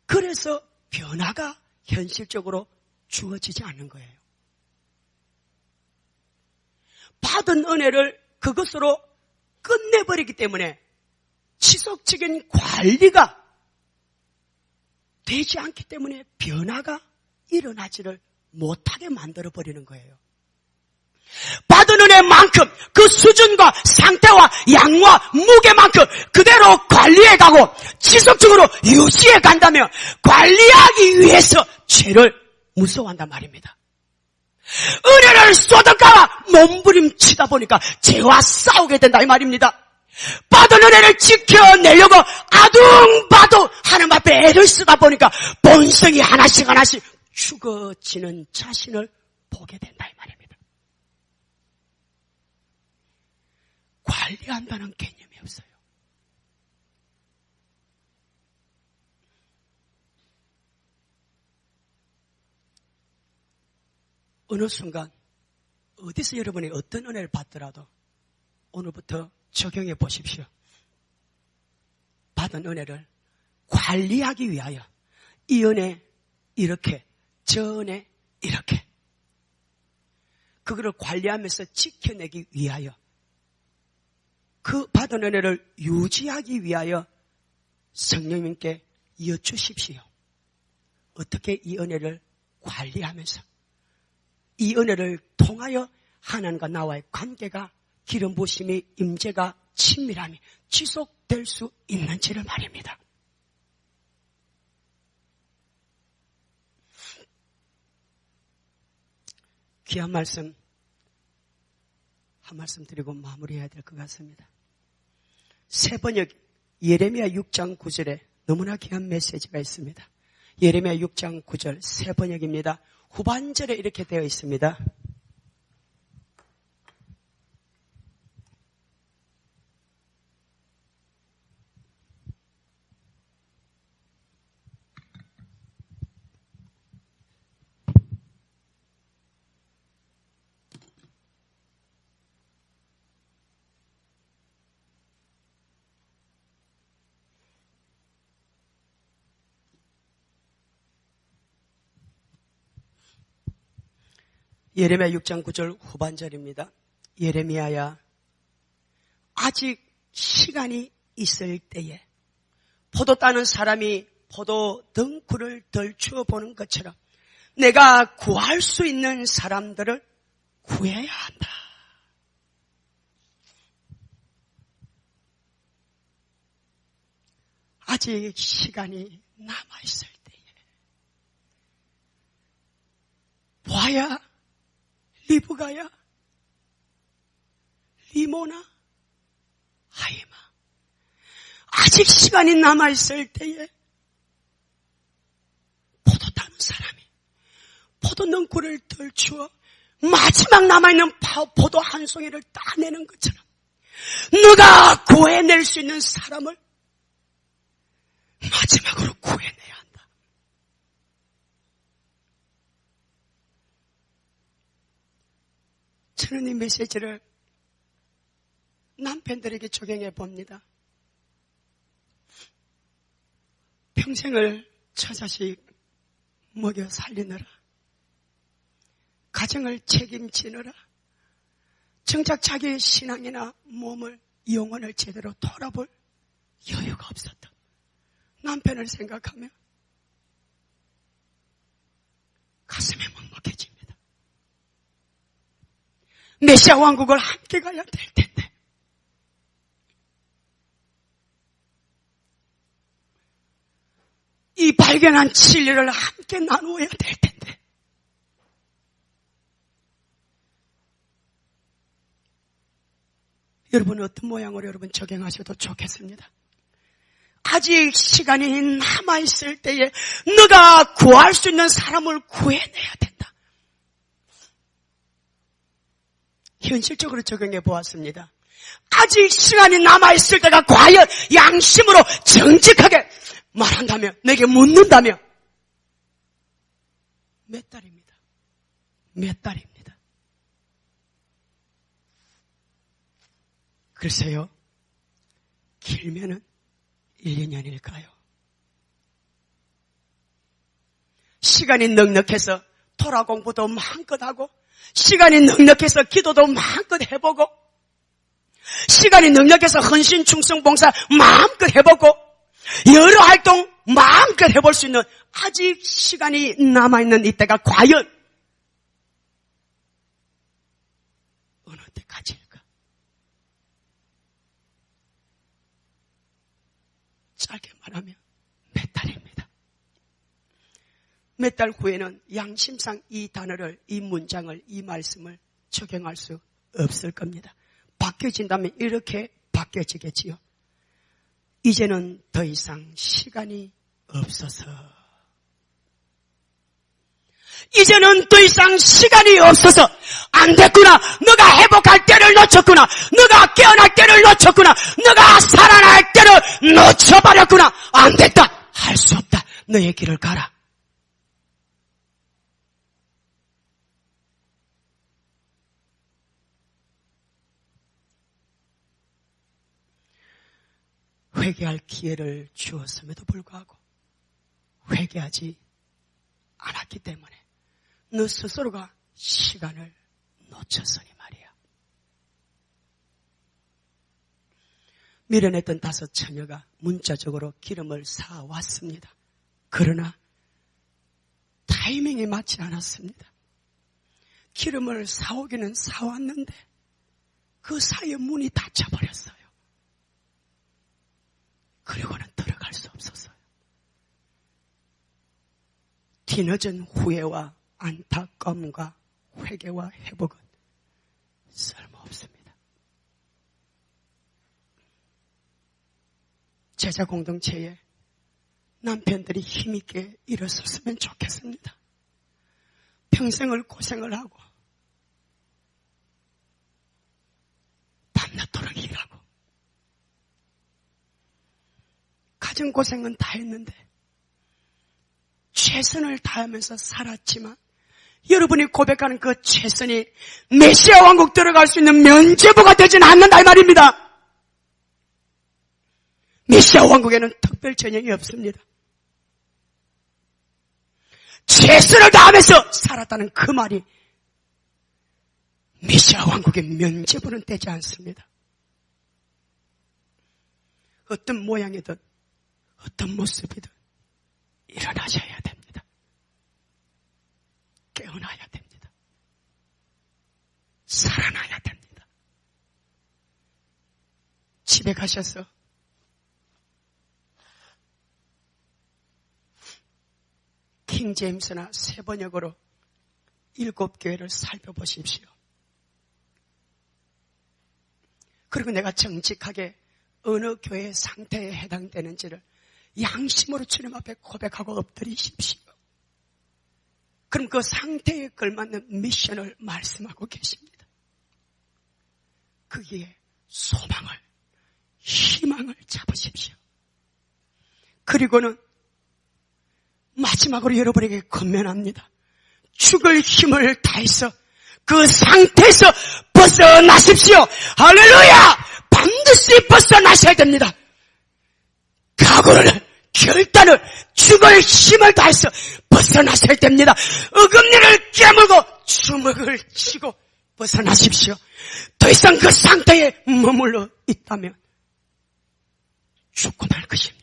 그래서 변화가 현실적으로 주어지지 않는 거예요. 받은 은혜를 그것으로 끝내버리기 때문에 지속적인 관리가 되지 않기 때문에 변화가 일어나지를 못하게 만들어버리는 거예요. 받은 은혜만큼 그 수준과 상태와 양과 무게만큼 그대로 관리해가고 지속적으로 유지해 간다면 관리하기 위해서 죄를 무서워한단 말입니다. 은혜를 쏟아가 몸부림치다 보니까 죄와 싸우게 된다 이 말입니다. 받은 은혜를 지켜내려고 아둥바둥 하나님 앞에 애를 쓰다 보니까 본성이 하나씩 하나씩 죽어지는 자신을 보게 된다 이 말입니다. 관리한다는 개념이 없어요. 어느 순간 어디서 여러분이 어떤 은혜를 받더라도 오늘부터 적용해 보십시오. 받은 은혜를 관리하기 위하여 이 은혜 이렇게, 저 은혜 이렇게, 그거를 관리하면서 지켜내기 위하여, 그 받은 은혜를 유지하기 위하여 성령님께 여쭈십시오. 어떻게 이 은혜를 관리하면서 이 은혜를 통하여 하나님과 나와의 관계가, 기름 부으심이, 임재가, 친밀함이 지속될 수 있는지를 말입니다. 귀한 말씀 한 말씀 드리고 마무리해야 될 것 같습니다. 새 번역 예레미야 6장 9절에 너무나 귀한 메시지가 있습니다. 예레미야 6장 9절 새 번역입니다. 후반절에 이렇게 되어 있습니다. 예레미야 6장 9절 후반절입니다. 예레미야야, 아직 시간이 있을 때에 포도 따는 사람이 포도 덩굴을 덜추어 보는 것처럼 내가 구할 수 있는 사람들을 구해야 한다. 아직 시간이 남아있을 때에 보아야, 리브가야, 리모나, 하이마, 아직 시간이 남아있을 때에 포도 따는 사람이 포도 넝쿨을 덜추어 마지막 남아있는 포도 한 송이를 따내는 것처럼 누가 구해낼 수 있는 사람을 마지막으로 구해내야 한다. 저는 이 메시지를 남편들에게 적용해 봅니다. 평생을 처자식 먹여 살리느라, 가정을 책임지느라 정작 자기의 신앙이나 몸을, 영혼을 제대로 돌아볼 여유가 없었던 남편을 생각하며 가슴이 먹먹해집니다. 메시아 왕국을 함께 가야 될 텐데 이 발견한 진리를 함께 나누어야 될 텐데 여러분 어떤 모양으로 여러분 적용하셔도 좋겠습니다. 아직 시간이 남아있을 때에 너가 구할 수 있는 사람을 구해내야 된다. 현실적으로 적용해 보았습니다. 아직 시간이 남아있을 때가 과연 양심으로 정직하게 말한다면, 내게 묻는다면 몇 달입니다. 몇 달입니다. 글쎄요, 길면은 1, 2년일까요? 시간이 넉넉해서 토라 공부도 마음껏 하고, 시간이 넉넉해서 기도도 마음껏 해보고, 시간이 넉넉해서 헌신, 충성, 봉사 마음껏 해보고, 여러 활동 마음껏 해볼 수 있는 아직 시간이 남아있는 이때가 과연 어느 때까지일까? 짧게 말하면 몇 달입니다. 몇 달 후에는 양심상 이 단어를, 이 문장을, 이 말씀을 적용할 수 없을 겁니다. 바뀌어진다면 이렇게 바뀌어지겠지요. 이제는 더 이상 시간이 없어서, 이제는 더 이상 시간이 없어서 안 됐구나, 너가 회복할 때를 놓쳤구나, 너가 깨어날 때를 놓쳤구나, 너가 살아날 때를 놓쳐버렸구나, 안 됐다, 할 수 없다, 너의 길을 가라. 회개할 기회를 주었음에도 불구하고 회개하지 않았기 때문에 너 스스로가 시간을 놓쳤으니 말이야. 미련했던 5 처녀가 문자적으로 기름을 사왔습니다. 그러나 타이밍이 맞지 않았습니다. 기름을 사오기는 사왔는데 그 사이에 문이 닫혀버렸어요. 그리고는 들어갈 수 없었어요. 뒤늦은 후회와 안타까움과 회개와 회복은 쓸모없습니다. 제자 공동체에 남편들이 힘있게 일어섰으면 좋겠습니다. 평생을 고생을 하고 밤낮도록 일하고 가정고생은 다 했는데 최선을 다하면서 살았지만 여러분이 고백하는 그 최선이 메시아 왕국 들어갈 수 있는 면죄부가 되지는 않는다 이 말입니다. 메시아 왕국에는 특별 전형이 없습니다. 최선을 다하면서 살았다는 그 말이 메시아 왕국의 면죄부는 되지 않습니다. 어떤 모양이든 어떤 모습이든 일어나셔야 됩니다. 깨어나야 됩니다. 살아나야 됩니다. 집에 가셔서 킹제임스나 새번역으로 7교회를 살펴보십시오. 그리고 내가 정직하게 어느 교회의 상태에 해당되는지를 양심으로 주님 앞에 고백하고 엎드리십시오. 그럼 그 상태에 걸맞는 미션을 말씀하고 계십니다. 거기에 소망을, 희망을 잡으십시오. 그리고는 마지막으로 여러분에게 권면합니다. 죽을 힘을 다해서 그 상태에서 벗어나십시오. 할렐루야! 반드시 벗어나셔야 됩니다. 각오를, 결단을, 죽을 힘을 다해서 벗어나셔야 됩니다. 어금니를 깨물고 주먹을 쥐고 벗어나십시오. 더 이상 그 상태에 머물러 있다면 죽고 말 것입니다.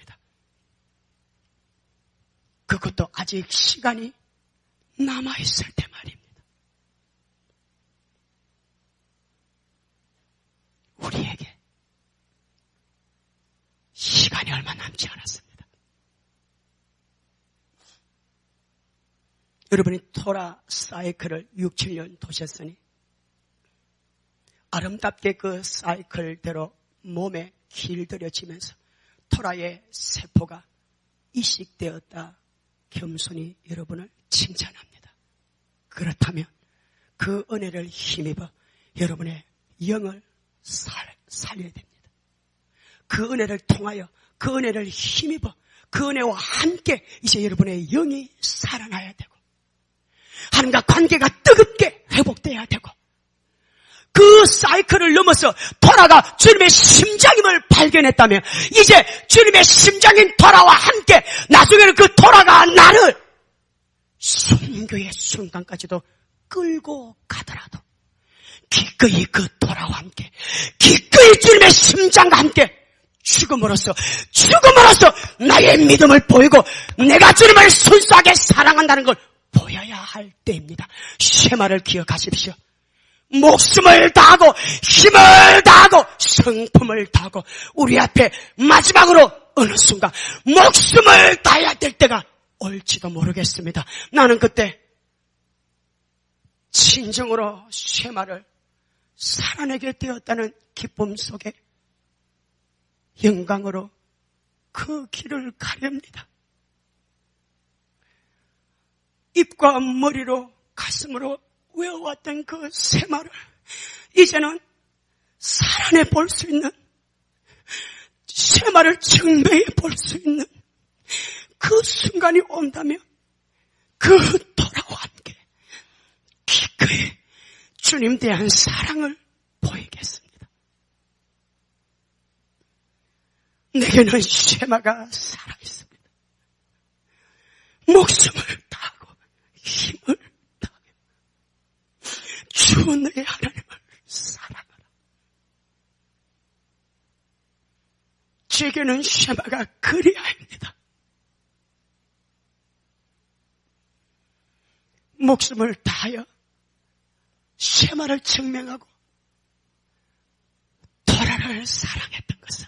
그것도 아직 시간이 남아있을 때 말입니다. 우리에게 시간이 얼마 남지 않았습니다. 여러분이 토라 사이클을 6, 7년 도셨으니 아름답게 그 사이클대로 몸에 길들여지면서 토라의 세포가 이식되었다. 겸손히 여러분을 칭찬합니다. 그렇다면 그 은혜를 힘입어 여러분의 영을 살려야 됩니다. 그 은혜를 통하여 그 은혜를 힘입어 그 은혜와 함께 이제 여러분의 영이 살아나야 되고 하나님과 관계가 뜨겁게 회복돼야 되고 그 사이클을 넘어서 토라가 주님의 심장임을 발견했다면 이제 주님의 심장인 토라와 함께 나중에는 그 토라가 나를 순교의 순간까지도 끌고 가더라도 기꺼이 그 토라와 함께 기꺼이 주님의 심장과 함께 죽음으로써 나의 믿음을 보이고 내가 주님을 순수하게 사랑한다는 걸 보여야 할 때입니다. 쉐마를 기억하십시오. 목숨을 다하고 힘을 다하고 성품을 다하고 우리 앞에 마지막으로 어느 순간 목숨을 다해야 될 때가 올지도 모르겠습니다. 나는 그때 진정으로 쉐마를 살아내게 되었다는 기쁨 속에 영광으로 그 길을 가렵니다. 입과 머리로 가슴으로 외워왔던 그 세마를 이제는 살아내 볼 수 있는 세마를 증명해 볼 수 있는 그 순간이 온다면 그 토라와 함께 기꺼이 주님 대한 사랑을 보이겠습니다. 내게는 세마가 살아있습니다. 목숨을 다하고 힘을 주 너의 하나님을 사랑하라. 제게는 쉐마가 그리하입니다. 목숨을 다하여 쉐마를 증명하고 도라를 사랑했던 것을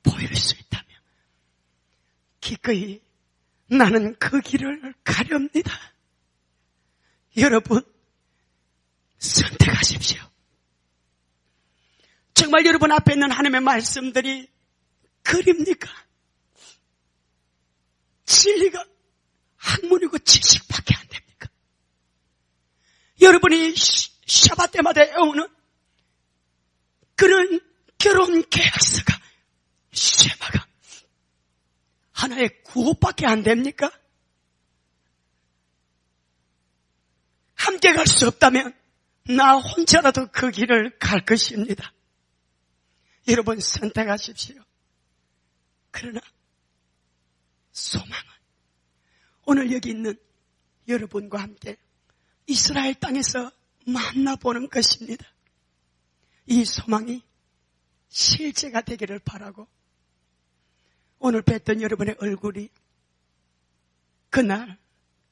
보일 수 있다면 기꺼이 나는 그 길을 가렵니다. 여러분, 선택하십시오. 정말 여러분 앞에 있는 하나님의 말씀들이 그립니까? 진리가 학문이고 지식밖에 안 됩니까? 여러분이 샤bat 때마다 애우는 그런 결혼 계약서가, 쉐마가 하나의 구호밖에 안 됩니까? 함께 갈 수 없다면 나 혼자라도 그 길을 갈 것입니다. 여러분 선택하십시오. 그러나 소망은 오늘 여기 있는 여러분과 함께 이스라엘 땅에서 만나보는 것입니다. 이 소망이 실제가 되기를 바라고 오늘 뵀던 여러분의 얼굴이 그날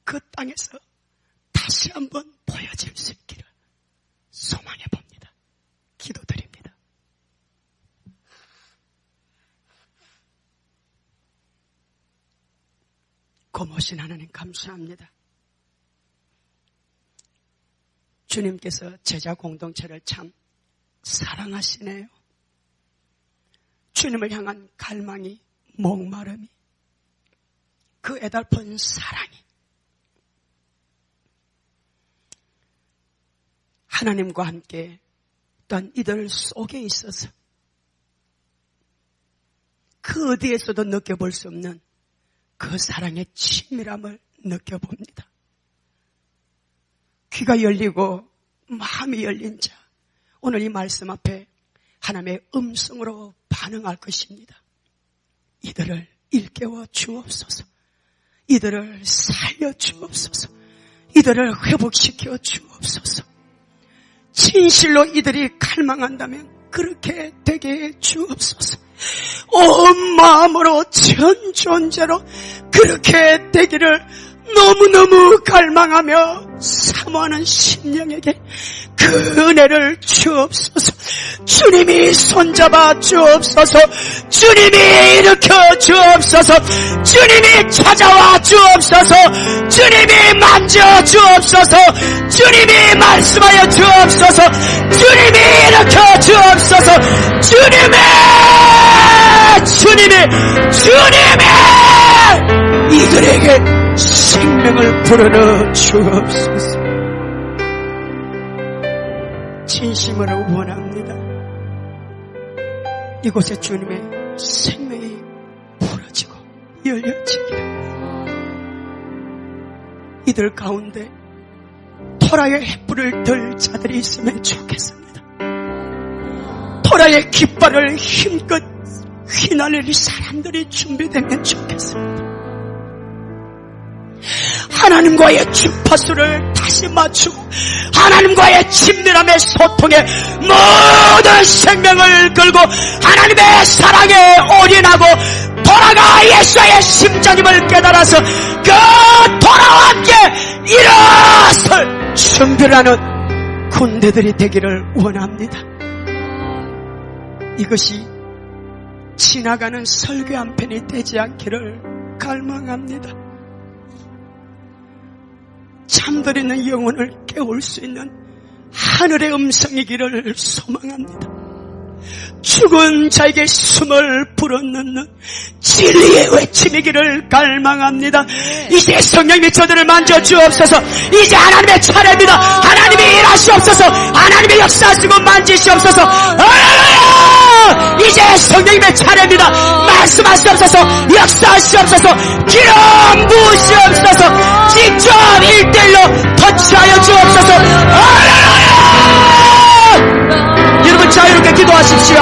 그 땅에서 다시 한번 보여질 수 있기를 소망해 봅니다. 기도드립니다. 고모신 하나님 감사합니다. 주님께서 제자 공동체를 참 사랑하시네요. 주님을 향한 갈망이, 목마름이, 그 애달픈 사랑이 하나님과 함께 또한 이들 속에 있어서 그 어디에서도 느껴볼 수 없는 그 사랑의 친밀함을 느껴봅니다. 귀가 열리고 마음이 열린 자, 오늘 이 말씀 앞에 하나님의 음성으로 반응할 것입니다. 이들을 일깨워 주옵소서. 이들을 살려 주옵소서. 이들을 회복시켜 주옵소서. 진실로 이들이 갈망한다면 그렇게 되게 해 주옵소서. 온 마음으로 전 존재로 그렇게 되기를 너무너무 갈망하며 사모하는 심령에게 그 은혜를 주옵소서. 주님이 손잡아 주옵소서. 주님이 일으켜 주옵소서. 주님이 찾아와 주옵소서. 주님이 만져 주옵소서. 주님이 말씀하여 주옵소서. 주님이 일으켜 주옵소서. 주님이 이들에게 생명을 불어넣어 주옵소서. 진심으로 원합니다. 이곳에 주님의 생명이 부러지고 열려지기를. 이들 가운데 토라의 횃불을 들 자들이 있으면 좋겠습니다. 토라의 깃발을 힘껏 휘날릴 사람들이 준비되면 좋겠습니다. 하나님과의 주파수를 다시 맞추고 하나님과의 친밀함의 소통에 모든 생명을 걸고 하나님의 사랑에 올인하고 도라가 예수의 심장임을 깨달아서 그 도라와 함께 일어설 준비하는 군대들이 되기를 원합니다. 이것이 지나가는 설교 한 편이 되지 않기를 갈망합니다. 잠들어있는 영혼을 깨울 수 있는 하늘의 음성이기를 소망합니다. 죽은 자에게 숨을 불어넣는 진리의 외침이기를 갈망합니다. 이제 성령님이 저들을 만져주옵소서. 이제 하나님의 차례입니다. 하나님이 일하시옵소서. 하나님의 역사하시고 만지시옵소서. 이제 성령님의 차례입니다. 말씀하시옵소서. 역사하시옵소서. 기름 부으시옵소서. 직접 1:1로 터치하여 주옵소서. 여러분 자유롭게 기도하십시오.